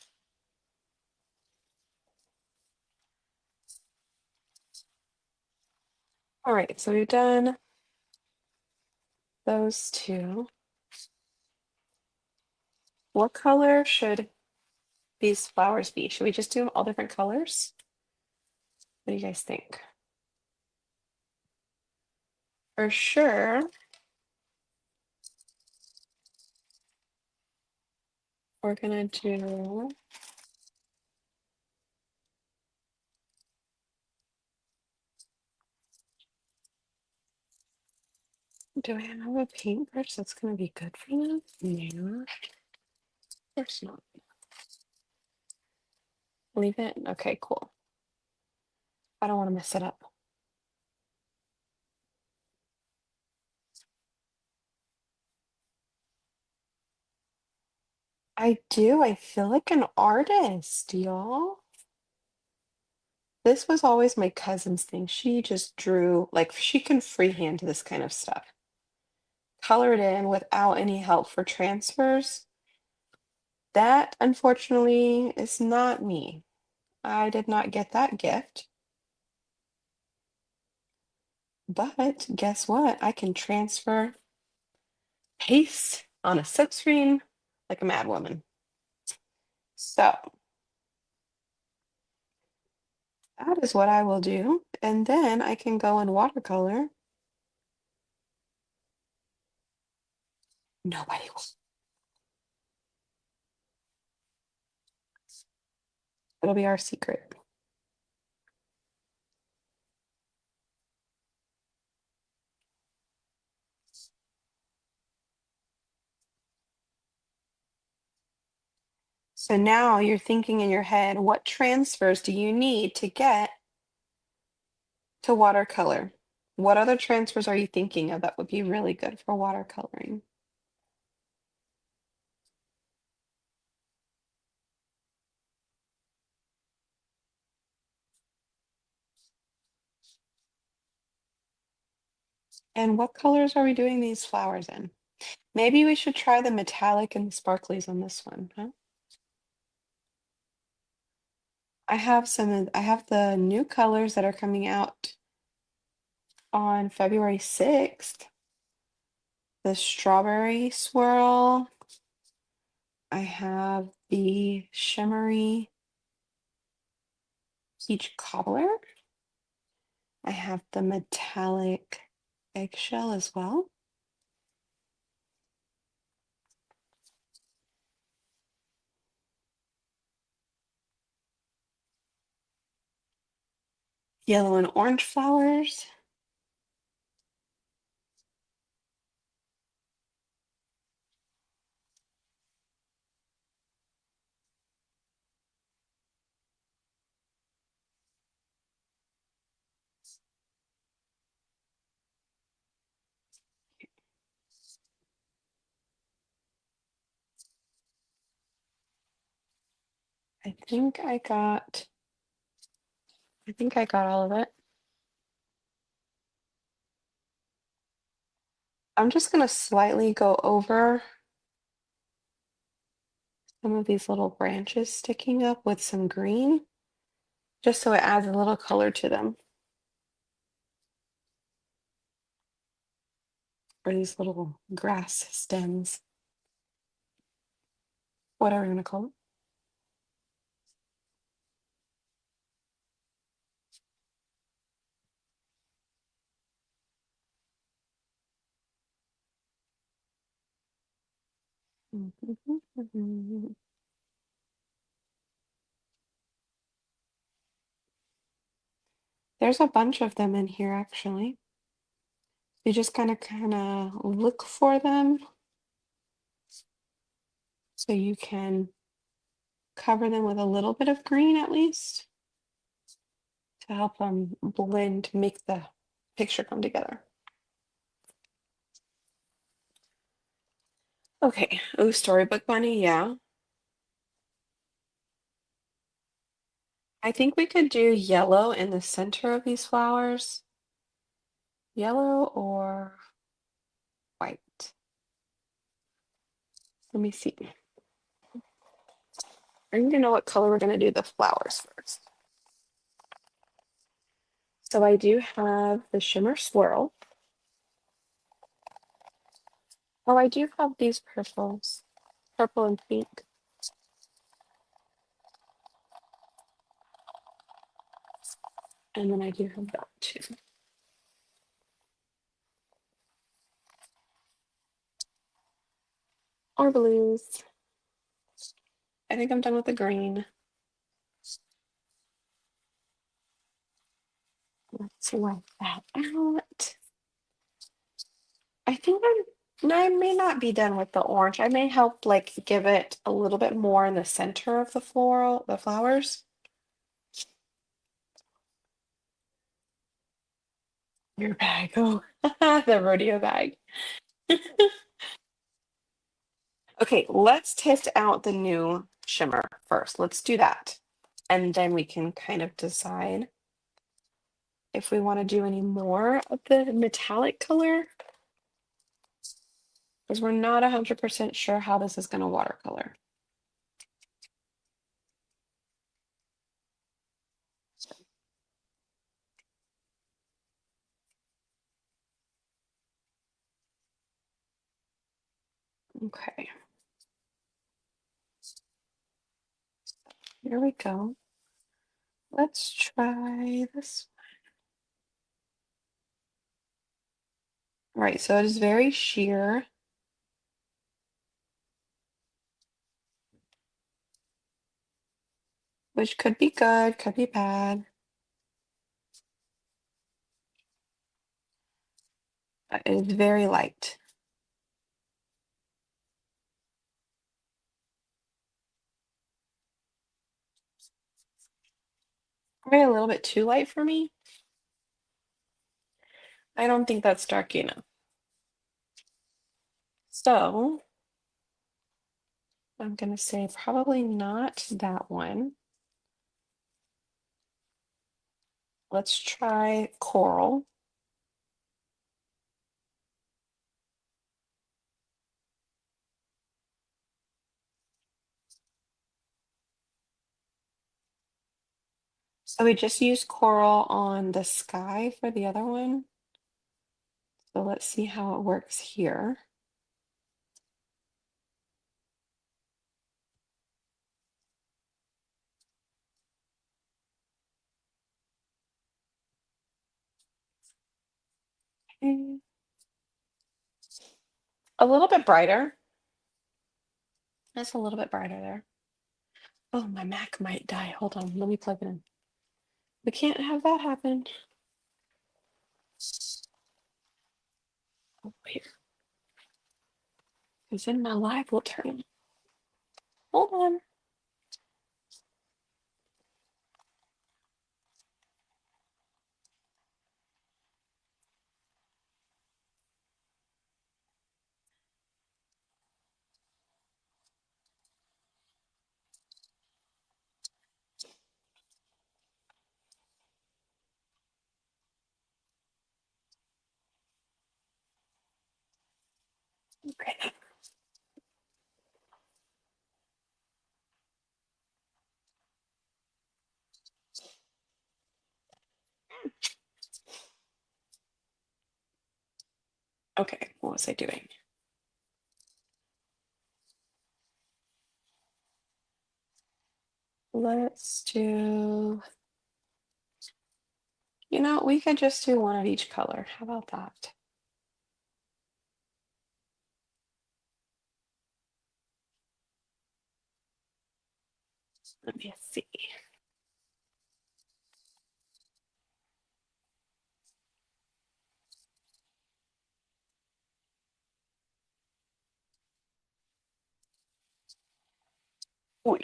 All right, so we've done those two. What color should these flowers be? Should we just do them all different colors? What do you guys think? For sure, we're gonna do do I have a paintbrush that's gonna be good for them? No, of course not. Leave it? Okay, cool. I don't want to mess it up. I do. I feel like an artist, y'all. This was always my cousin's thing. She just drew, like, she can freehand this kind of stuff. Color it in without any help for transfers. That, unfortunately, is not me. I did not get that gift. But guess what? I can transfer paste on a silkscreen like a mad woman. So that is what I will do. And then I can go in watercolor. Nobody will. It'll be our secret. So now you're thinking in your head, what transfers do you need to get to watercolor? What other transfers are you thinking of that would be really good for watercoloring? And what colors are we doing these flowers in? Maybe we should try the metallic and the sparklies on this one, huh? I have the new colors that are coming out on February 6th. The strawberry swirl. I have the shimmery peach cobbler. I have the metallic eggshell as well. Yellow and orange flowers. I think I got, I think I got all of it. I'm just gonna slightly go over some of these little branches sticking up with some green, just so it adds a little color to them. Or these little grass stems, whatever you want to call them. There's a bunch of them in here actually. You just kind of look for them so you can cover them with a little bit of green at least to help them blend, make the picture come together. Okay, oh, storybook bunny, yeah. I think we could do yellow in the center of these flowers. Yellow or white. Let me see. I need to know what color we're going to do the flowers first. So I do have the shimmer swirl. Oh, I do have these purples, purple and pink. And then I do have that too. Or blues. I think I'm done with the green. Let's wipe that out. I think I may not be done with the orange. I may help like give it a little bit more in the center of the floral, the flowers. Your bag. Oh, the rodeo bag. Okay, let's test out the new shimmer first. Let's do that. And then we can kind of decide if we want to do any more of the metallic color, because we're not 100% sure how this is going to watercolor. Okay, here we go. Let's try this. All right, so it is very sheer, which could be good, could be bad. It is very light. Probably a little bit too light for me. I don't think that's dark enough. So I'm gonna say probably not that one. Let's try coral. So we just used coral on the sky for the other one. So let's see how it works here. Okay. A little bit brighter. That's a little bit brighter there. Oh, my Mac might die. Hold on, let me plug it in. We can't have that happen. Oh, here. Because then my live will turn on. Hold on. Okay. Okay, what was I doing? Let's do, we could just do one of each color. How about that? Let me see. Ooh,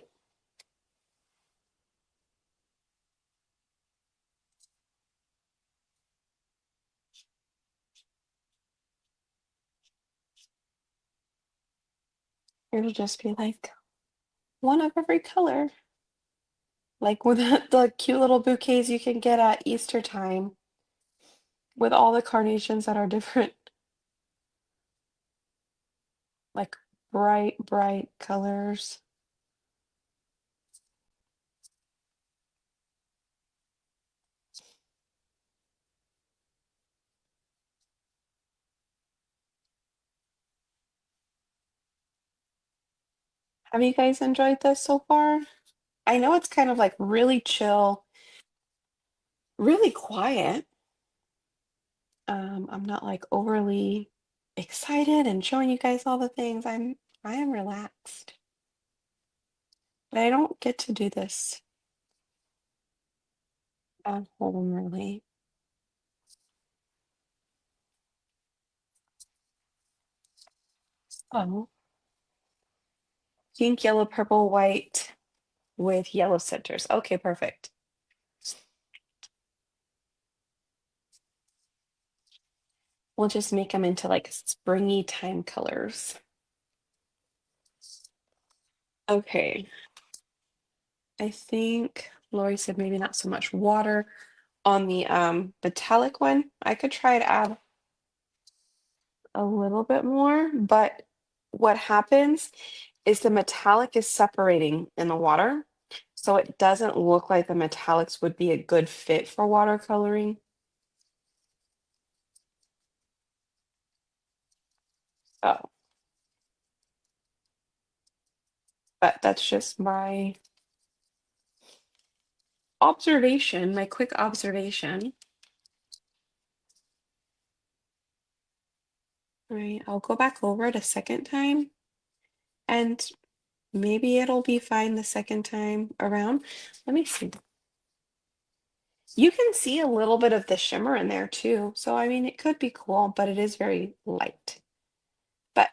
it'll just be like one of every color. Like with the cute little bouquets you can get at Easter time with all the carnations that are different, like bright, bright colors. Have you guys enjoyed this so far? I know it's kind of like really chill, really quiet. I'm not like overly excited and showing you guys all the things. I am relaxed. But I don't get to do this at home really. Oh, pink, yellow, purple, white with yellow centers. Okay, perfect. We'll just make them into like springy time colors. Okay. I think Lori said maybe not so much water on the metallic one. I could try to add a little bit more, but what happens is the metallic is separating in the water, so it doesn't look like the metallics would be a good fit for watercoloring. Oh, but that's just my observation, my quick observation. All right, I'll go back over it a second time and maybe it'll be fine the second time around. Let me see. You can see a little bit of the shimmer in there too. So, I mean, it could be cool, but it is very light. But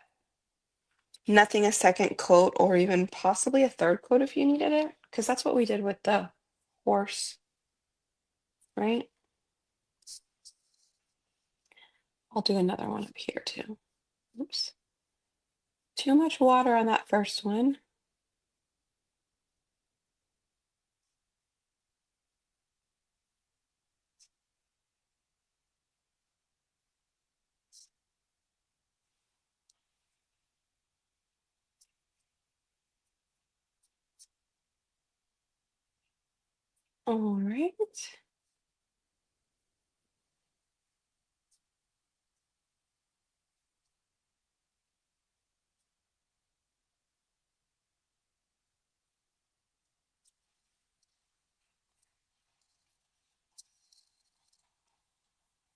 nothing a second coat or even possibly a third coat if you needed it, because that's what we did with the horse, right? I'll do another one up here too. Oops. Too much water on that first one. All right.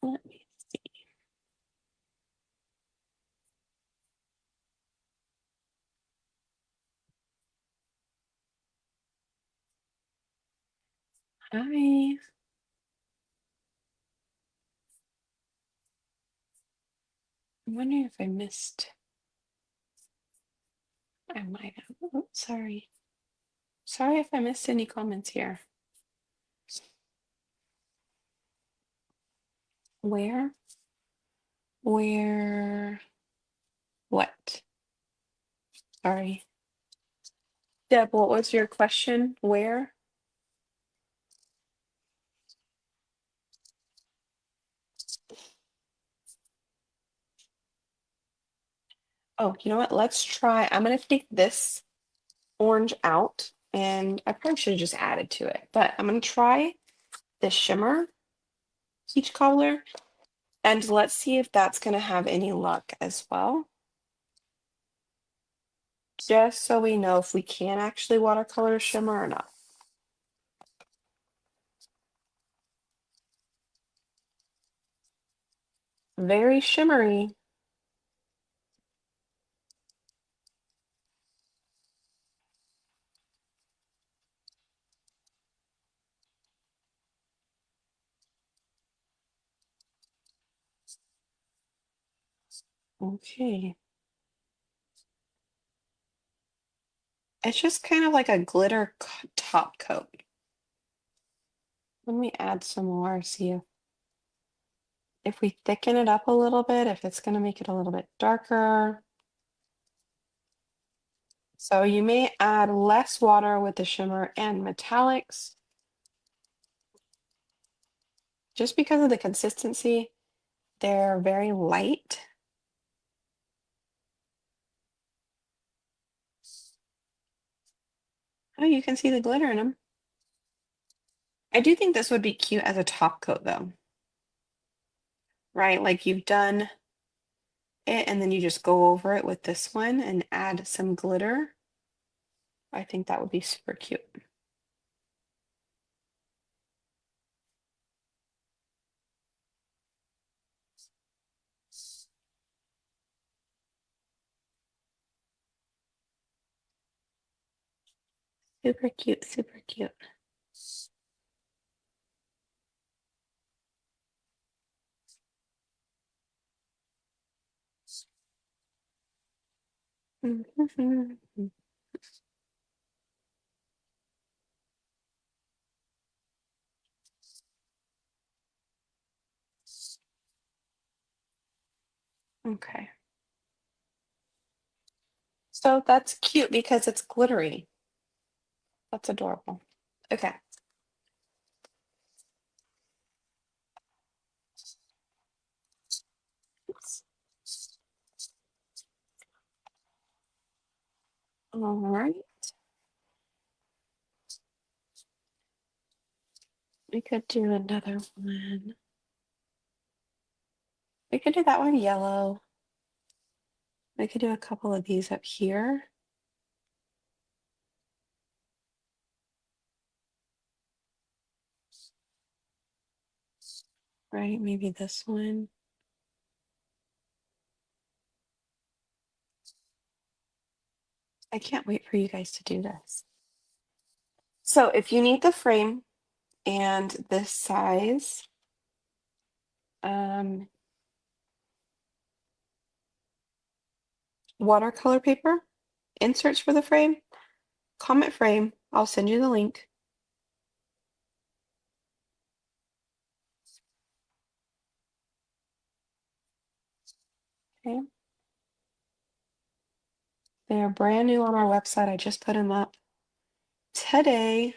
Let me see. Hi. I'm wondering if I missed. I might have. Oh, sorry. Sorry if I missed any comments here. Where? Where? What? Sorry. Deb, what was your question? Where? Oh, you know what? Let's try. I'm going to take this orange out and I probably should have just added to it, but I'm going to try the shimmer peach cobbler and let's see if that's going to have any luck as well. Just so we know if we can actually watercolor shimmer or not. Very shimmery. Okay. It's just kind of like a glitter top coat. Let me add some more, see if we thicken it up a little bit, if it's going to make it a little bit darker. So you may add less water with the shimmer and metallics. Just because of the consistency, they're very light. Oh, you can see the glitter in them. I do think this would be cute as a top coat though, right? Like you've done it and then you just go over it with this one and add some glitter. I think that would be super cute. Super cute, super cute. Okay. So that's cute because it's glittery. That's adorable. Okay. All right. We could do another one. We could do that one yellow. We could do a couple of these up here. Right, maybe this one. I can't wait for you guys to do this. So if you need the frame and this size, watercolor paper, inserts for the frame, comment frame. I'll send you the link. Okay. They're brand new on our website. I just put them up today.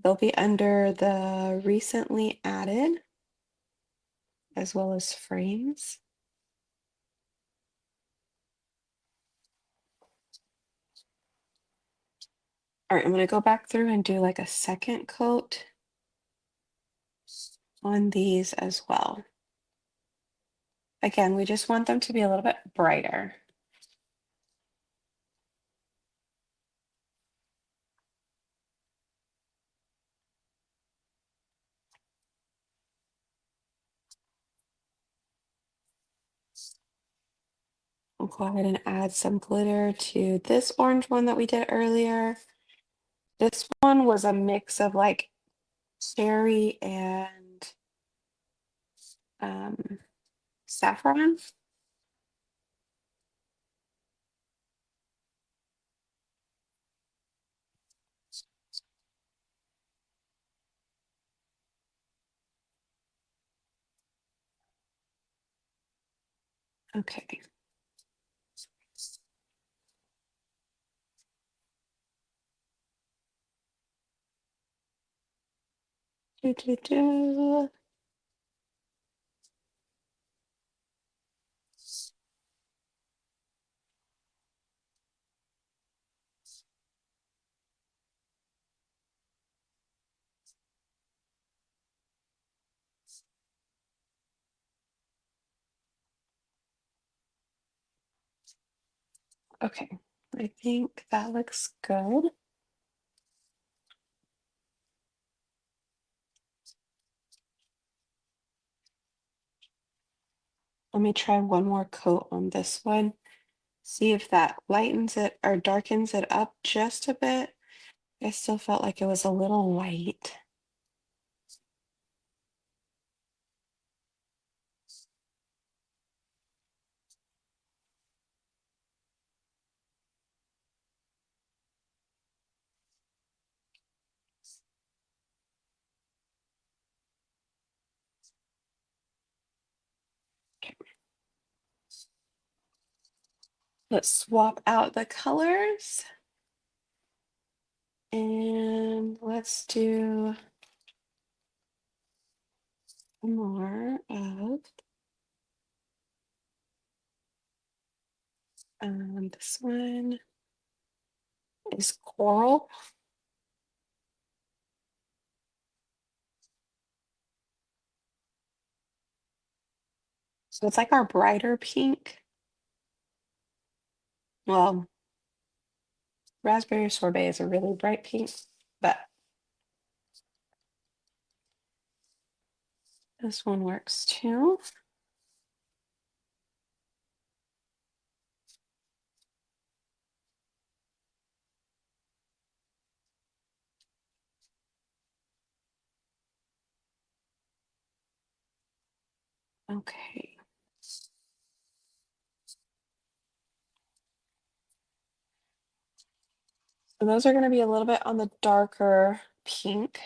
They'll be under the recently added as well as frames. All right, I'm going to go back through and do like a second coat on these as well. Again, we just want them to be a little bit brighter. I'll go ahead and add some glitter to this orange one that we did earlier. This one was a mix of like cherry and saffron. Okay. Do, do, do. Okay, I think that looks good. Let me try one more coat on this one. See if that lightens it or darkens it up just a bit. I still felt like it was a little white. Okay. Let's swap out the colors. And let's do more of this one is coral. So it's like our brighter pink. Well, raspberry sorbet is a really bright pink, but this one works too. Okay. So those are going to be a little bit on the darker pink.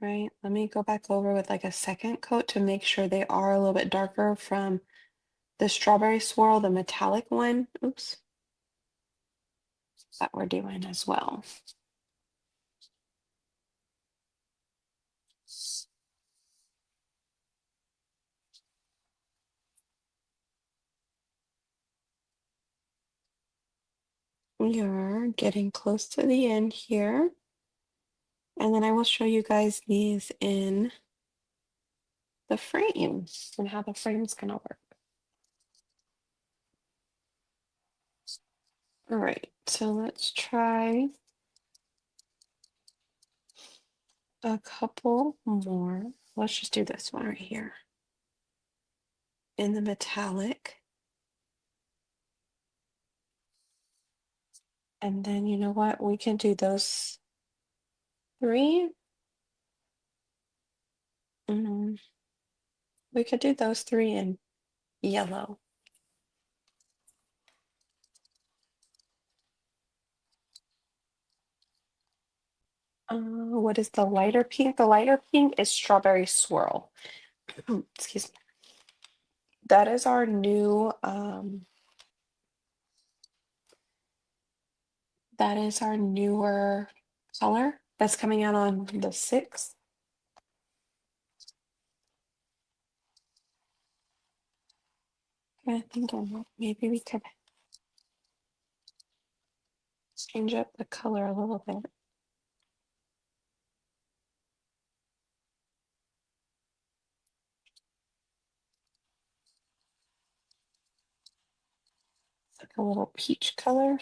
right? Let me go back over with like a second coat to make sure they are a little bit darker from the strawberry swirl, the metallic one. Oops, that we're doing as well. We are getting close to the end here. And then I will show you guys these in the frame and how the frame's gonna work. All right, so let's try a couple more. Let's just do this one right here in the metallic. And then you know what? We can do those three. Mm, we could do those three in yellow. What is the lighter pink? The lighter pink is strawberry swirl. Excuse me. That is our new that is our newer color that's coming out on the 6th. I think maybe we could change up the color a little bit. It's like a little peach color.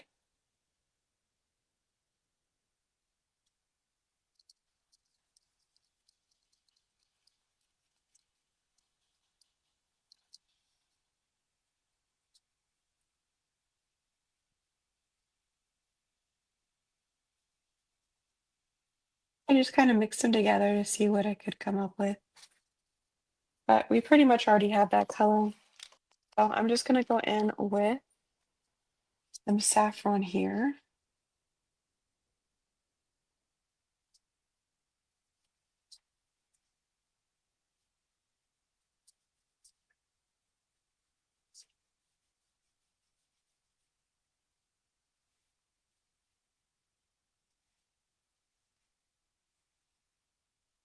I just kind of mixed them together to see what I could come up with. But we pretty much already have that color. So I'm just gonna go in with some saffron here.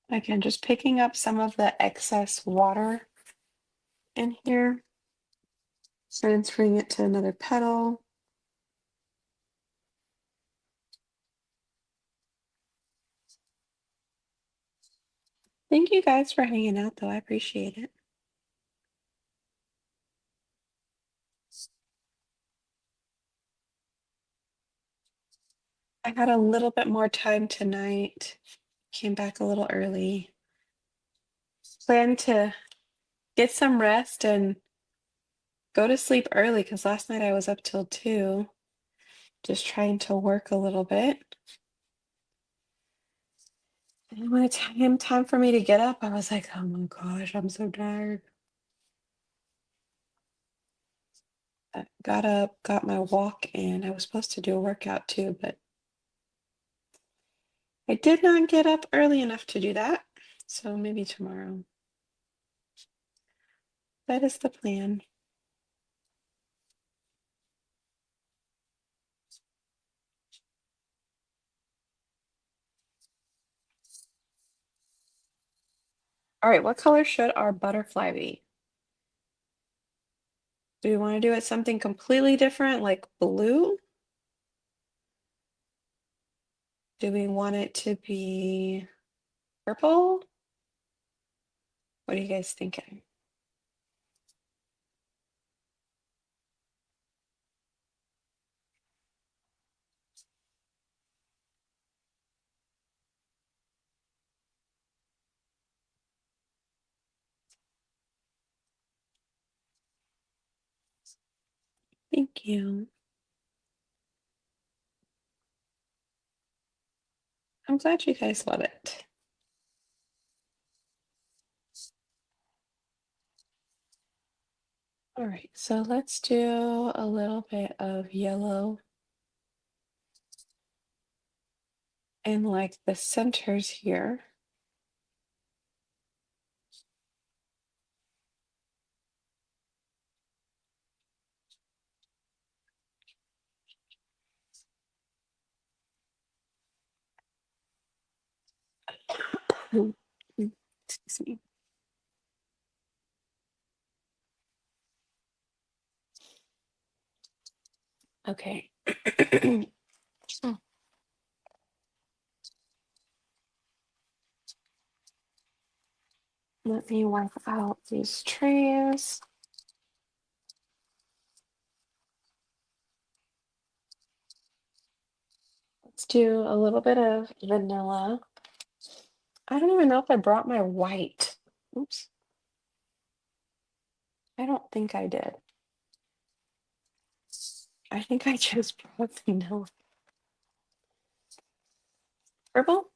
Again, just picking up some of the excess water in here, transferring it to another petal. Thank you guys for hanging out though. I appreciate it. I had a little bit more time tonight. Came back a little early. Planned to get some rest and go to sleep early because last night I was up till 2, just trying to work a little bit. And when it came time for me to get up, I was like, oh my gosh, I'm so tired. I got up, got my walk in. I was supposed to do a workout too, but I did not get up early enough to do that. So maybe tomorrow. That is the plan. All right, what color should our butterfly be? Do we want to do it something completely different, like blue? Do we want it to be purple? What are you guys thinking? Thank you. I'm glad you guys love it. All right, so let's do a little bit of yellow in like the centers here. Excuse me. Okay. Let me wipe out these trays. Let's do a little bit of vanilla. I don't even know if I brought my white. Oops. I don't think I did. I think I just brought vanilla. Purple?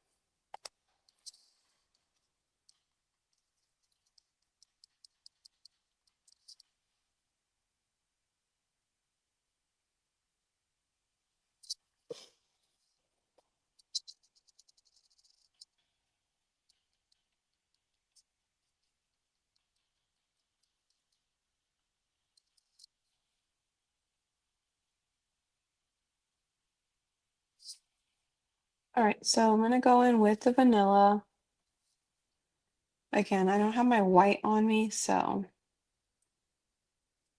All right, so I'm gonna go in with the vanilla. Again, I don't have my white on me, so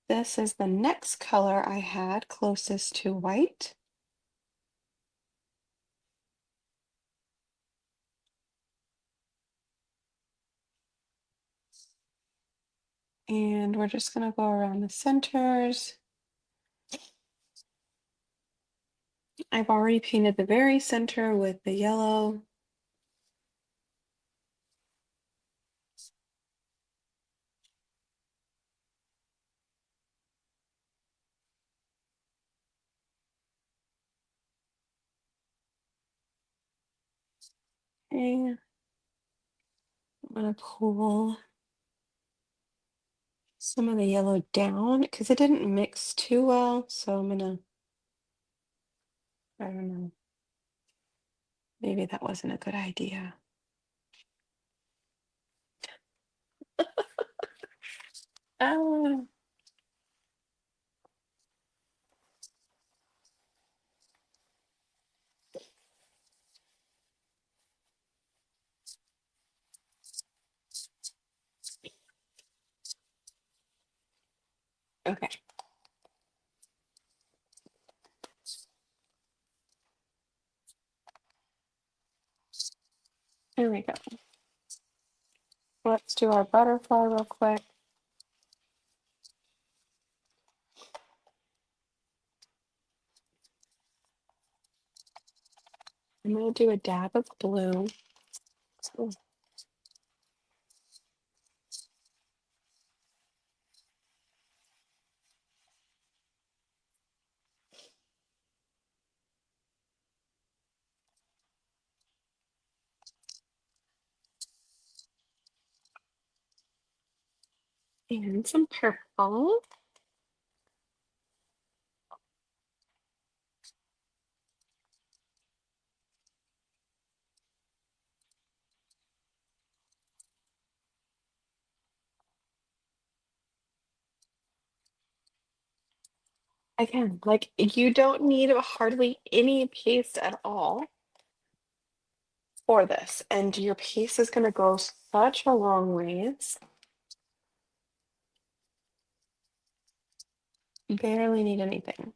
this is the next color I had closest to white. And we're just gonna go around the centers. I've already painted the very center with the yellow. Okay, I'm gonna pull some of the yellow down because it didn't mix too well. So I'm gonna, I don't know, maybe that wasn't a good idea. Oh, okay. Here we go. Let's do our butterfly real quick. I'm gonna do a dab of blue. And some purple. Again, like you don't need hardly any paste at all for this, and your paste is going to go such a long ways. You barely need anything.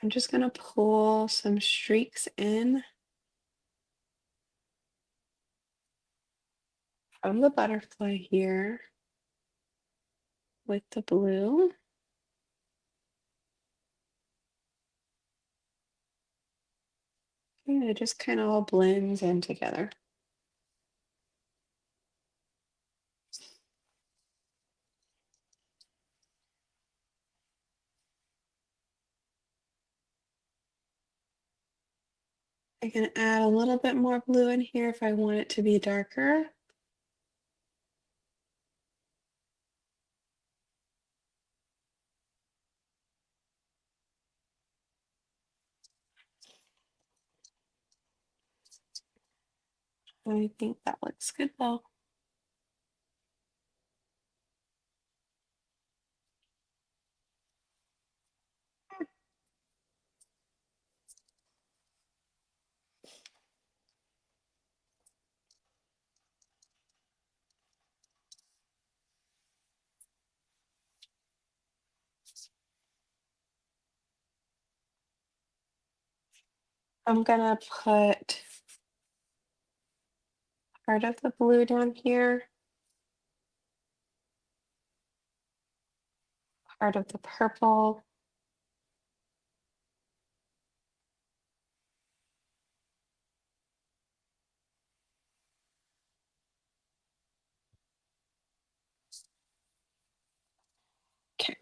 I'm just going to pull some streaks in from the butterfly here with the blue. And it just kind of all blends in together. I can add a little bit more blue in here if I want it to be darker. I think that looks good though. I'm gonna put part of the blue down here, part of the purple. Okay.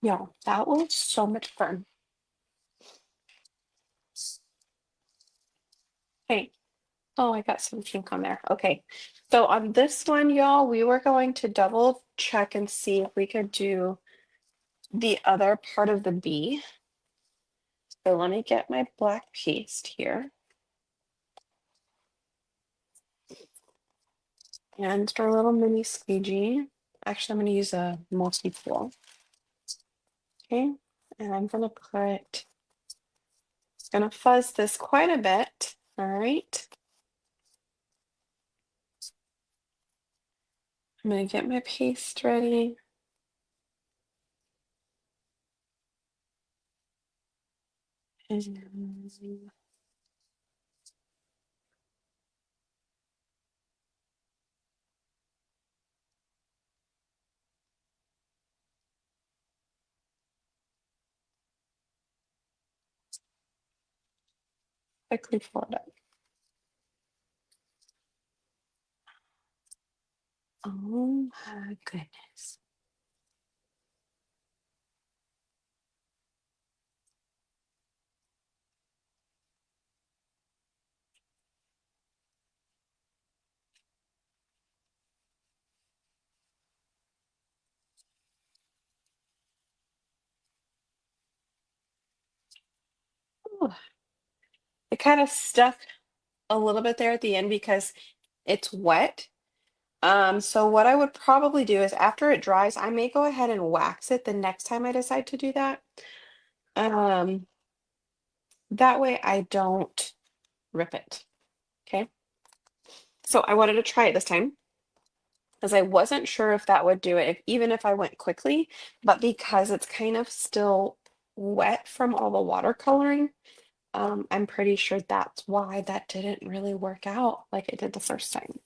Yeah, that was so much fun. Hey, oh, I got some pink on there. Okay. So on this one, y'all, we were going to double check and see if we could do the other part of the bee. So let me get my black paste here. And our little mini squeegee. Actually, I'm going to use a multi-tool. Okay. And I'm going to put, going to fuzz this quite a bit. All right. I'm going to get my paste ready. And quickly fold it up. Oh my goodness. Ooh. It kind of stuck a little bit there at the end because it's wet. So what I would probably do is after it dries, I may go ahead and wax it the next time I decide to do that. Um, that way I don't rip it. Okay. So I wanted to try it this time because I wasn't sure if that would do it, even if I went quickly, but because it's kind of still wet from all the watercoloring, I'm pretty sure that's why that didn't really work out like it did the first time.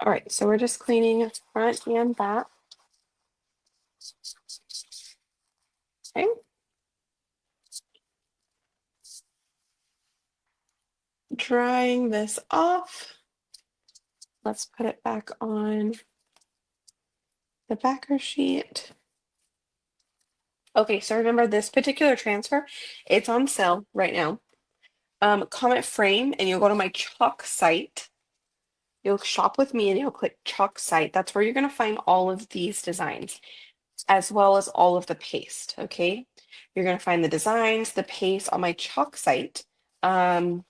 All right, so we're just cleaning front and back. Okay. Drying this off. Let's put it back on the backer sheet. Okay, so remember this particular transfer, it's on sale right now. Comment frame and you'll go to my chalk site. You'll shop with me and you'll click chalk site. That's where you're going to find all of these designs as well as all of the paste. Okay, you're going to find the designs, the paste on my chalk site. And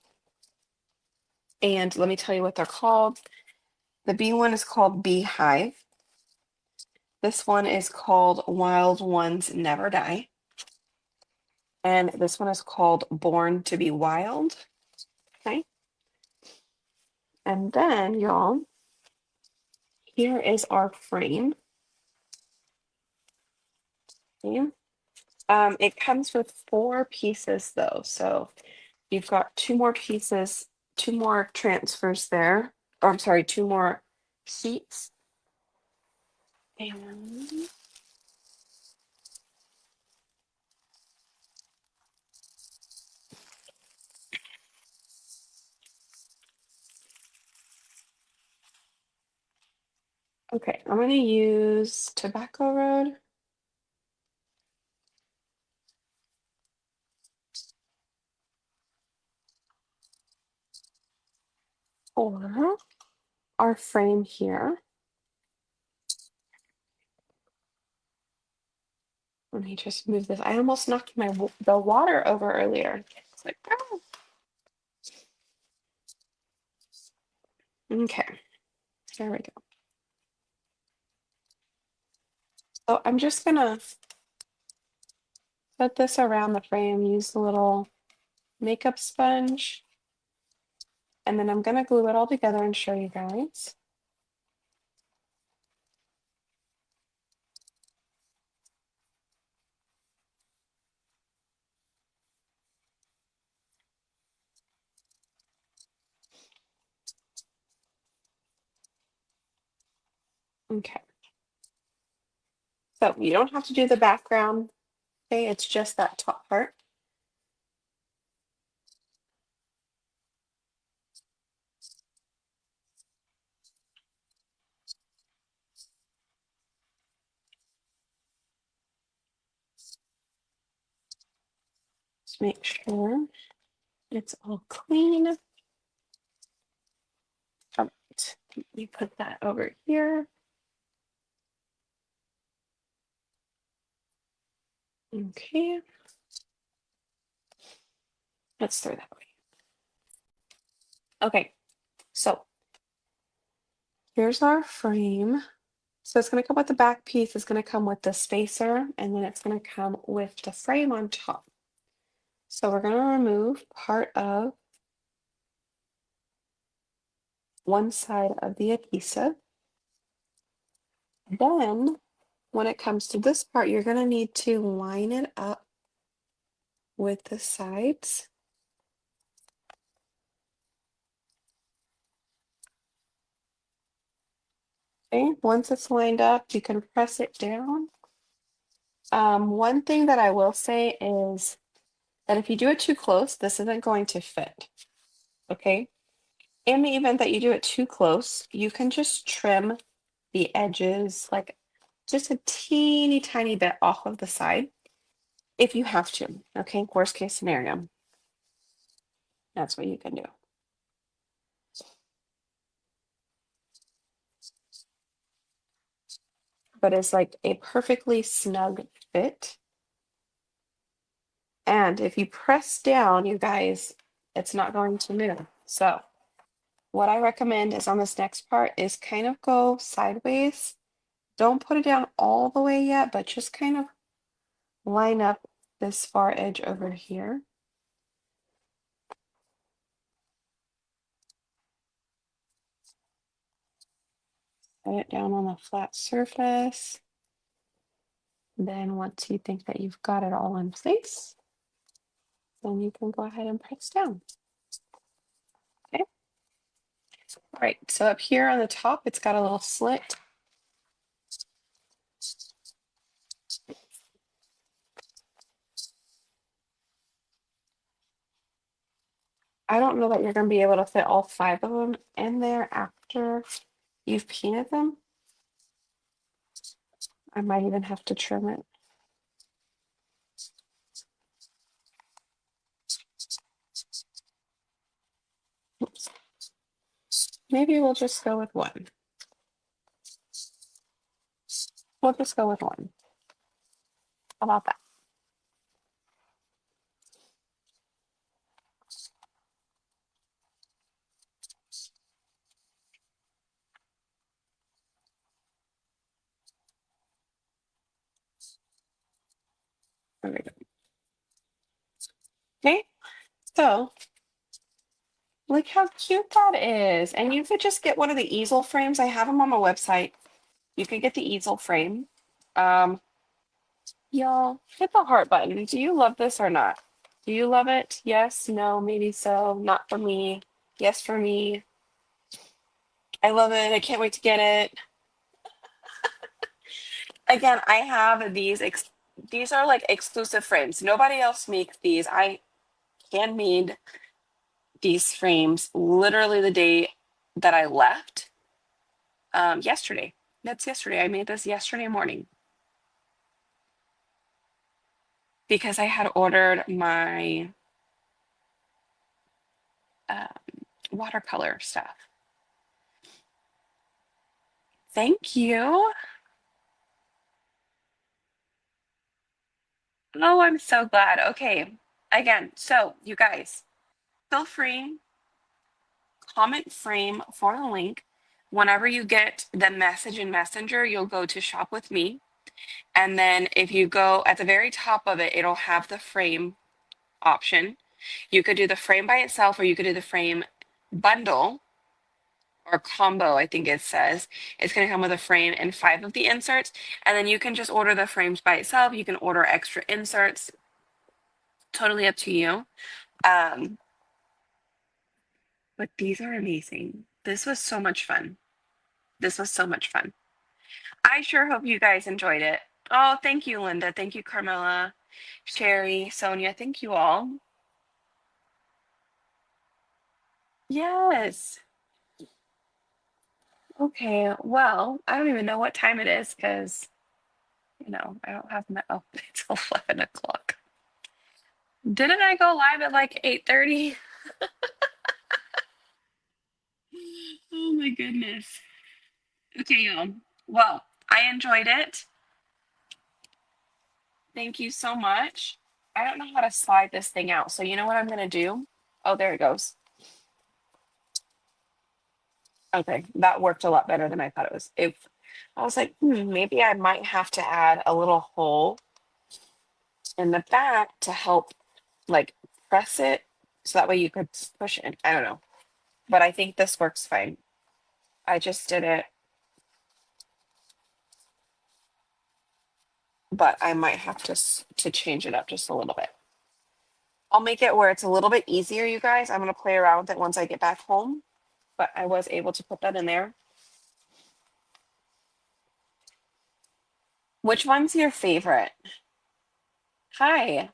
let me tell you what they're called. The B one is called Beehive. This one is called Wild Ones Never Die. And this one is called Born to be Wild. Okay. And then, y'all, here is our frame. Okay. It comes with 4 pieces though. So you've got 2 more pieces, 2 more transfers there. Or I'm sorry, 2 more sheets. And Okay, I'm gonna use Tobacco Road. Or our frame here. Let me just move this. I almost knocked the water over earlier. It's like, ah. Okay, there we go. So I'm just gonna put this around the frame, use the little makeup sponge, and then I'm gonna glue it all together and show you guys. Okay. So you don't have to do the background, okay? It's just that top part. Just make sure it's all clean. All right, let me put that over here. Okay, let's throw that away. Okay, so here's our frame. So it's going to come with the back piece, it's going to come with the spacer, and then it's going to come with the frame on top. So we're going to remove part of one side of the adhesive. Then when it comes to this part, you're going to need to line it up with the sides. Okay, once it's lined up, you can press it down. One thing that I will say is that if you do it too close, this isn't going to fit. Okay. In the event that you do it too close, you can just trim the edges, like just a teeny tiny bit off of the side if you have to. Okay, worst case scenario. That's what you can do. But it's like a perfectly snug fit. And if you press down, you guys, it's not going to move. So what I recommend is on this next part is kind of go sideways. Don't put it down all the way yet, but just kind of line up this far edge over here. Set it down on a flat surface. Then once you think that you've got it all in place, then you can go ahead and press down. Okay. All right, so up here on the top, it's got a little slit. I don't know that you're going to be able to fit all 5 of them in there after you've painted them. I might even have to trim it. Oops. Maybe we'll just go with 1. We'll just go with 1. How about that? There we go. Okay, so look how cute that is. And you could just get one of the easel frames. I have them on my website. You could get the easel frame. Y'all, hit the heart button. Do you love this or not? Do you love it? Yes, no, maybe so. Not for me. Yes, for me. I love it. I can't wait to get it. Again, I have these are like exclusive frames. Nobody else makes these. I handmade these frames literally the day that I left yesterday. That's yesterday. I made this yesterday morning because I had ordered my uh, watercolor stuff. Thank you. Oh, I'm so glad. Okay. Again, so you guys, feel free, comment frame for the link. Whenever you get the message in Messenger, you'll go to shop with me. And then if you go at the very top of it, it'll have the frame option. You could do the frame by itself, or you could do the frame bundle or combo, I think it says. It's going to come with a frame and 5 of the inserts. And then you can just order the frames by itself. You can order extra inserts. Totally up to you. Um, but these are amazing. This was so much fun. This was so much fun. I sure hope you guys enjoyed it. Oh, thank you, Linda. Thank you, Carmela, Sherry, Sonia. Thank you all. Yes. Okay. Well, I don't even know what time it is because, I don't have my, oh, it's 11 o'clock. Didn't I go live at like 8:30? Oh my goodness. Okay, y'all. Well, I enjoyed it. Thank you so much. I don't know how to slide this thing out. So you know what I'm gonna do? Oh, there it goes. Okay, that worked a lot better than I thought it was. If I was like, maybe I might have to add a little hole in the back to help like press it so that way you could push it. I don't know. But I think this works fine. I just did it, but I might have to change it up just a little bit. I'll make it where it's a little bit easier, you guys. I'm gonna play around with it once I get back home, but I was able to put that in there. Which one's your favorite? Hi.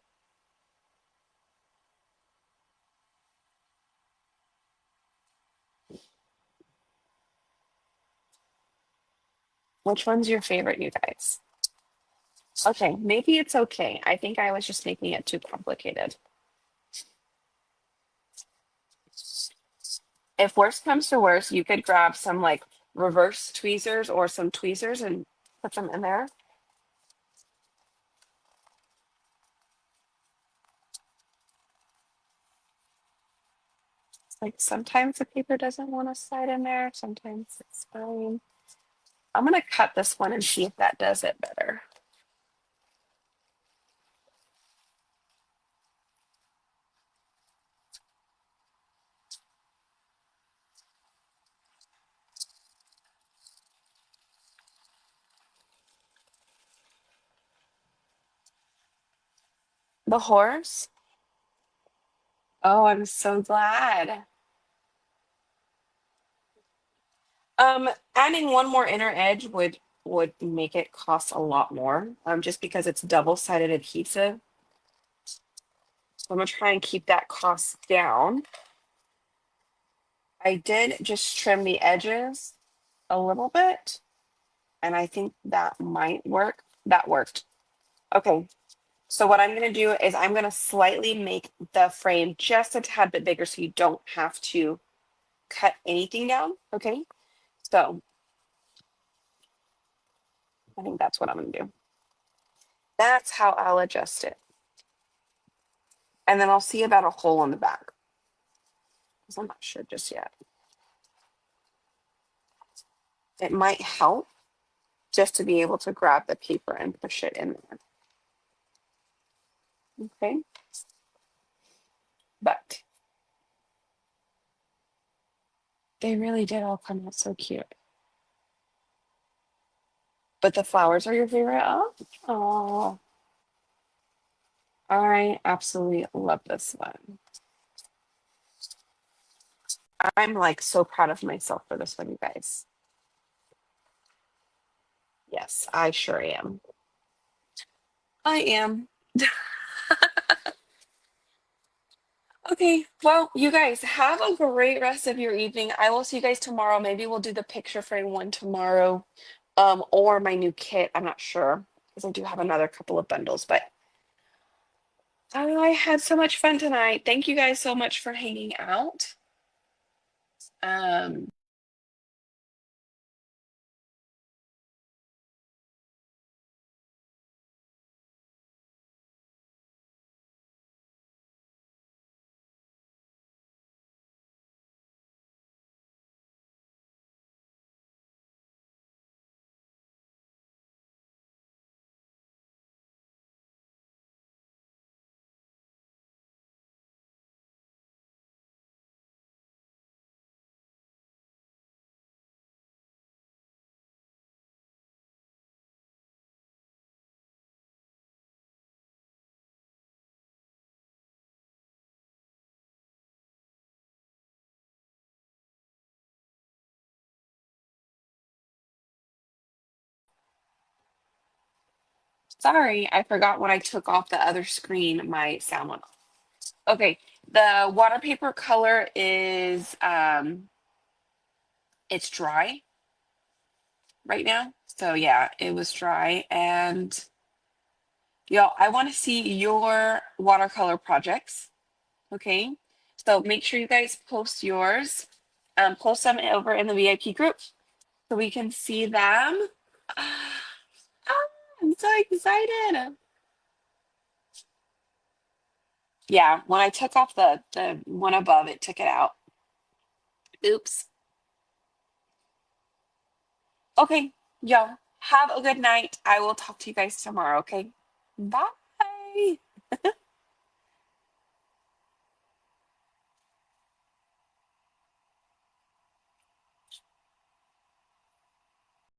Which one's your favorite, you guys? Okay, maybe it's okay. I think I was just making it too complicated. If worst comes to worst, you could grab some like reverse tweezers or some tweezers and put them in there. Like sometimes the paper doesn't want to slide in there, sometimes it's fine. I'm gonna cut this one and see if that does it better. The horse? Oh, I'm so glad. Adding one more inner edge would make it cost a lot more, just because it's double-sided adhesive. So I'm gonna try and keep that cost down. I did just trim the edges a little bit, and I think that might work. That worked. Okay, so what I'm gonna do is I'm gonna slightly make the frame just a tad bit bigger so you don't have to cut anything down. Okay, so I think that's what I'm gonna do. That's how I'll adjust it. And then I'll see about a hole in the back, because I'm not sure just yet. It might help just to be able to grab the paper and push it in there. Okay. But they really did all come out so cute. But the flowers are your favorite? Oh, I absolutely love this one. I'm like so proud of myself for this one, you guys. Yes, I sure am. I am. Okay, well, you guys have a great rest of your evening. I will see you guys tomorrow. Maybe we'll do the picture frame one tomorrow. or my new kit. I'm not sure because I do have another couple of bundles, but I had so much fun tonight. Thank you guys so much for hanging out. Um, Sorry, I forgot when I took off the other screen, my sound went off. Okay, the water paper color is it's dry right now. So yeah, it was dry. And y'all, I want to see your watercolor projects. Okay. So make sure you guys post yours. Post them over in the VIP group so we can see them. Ah, I'm so excited. Yeah, when I took off the one above, it took it out. Oops. Okay, y'all, have a good night. I will talk to you guys tomorrow, okay? Bye.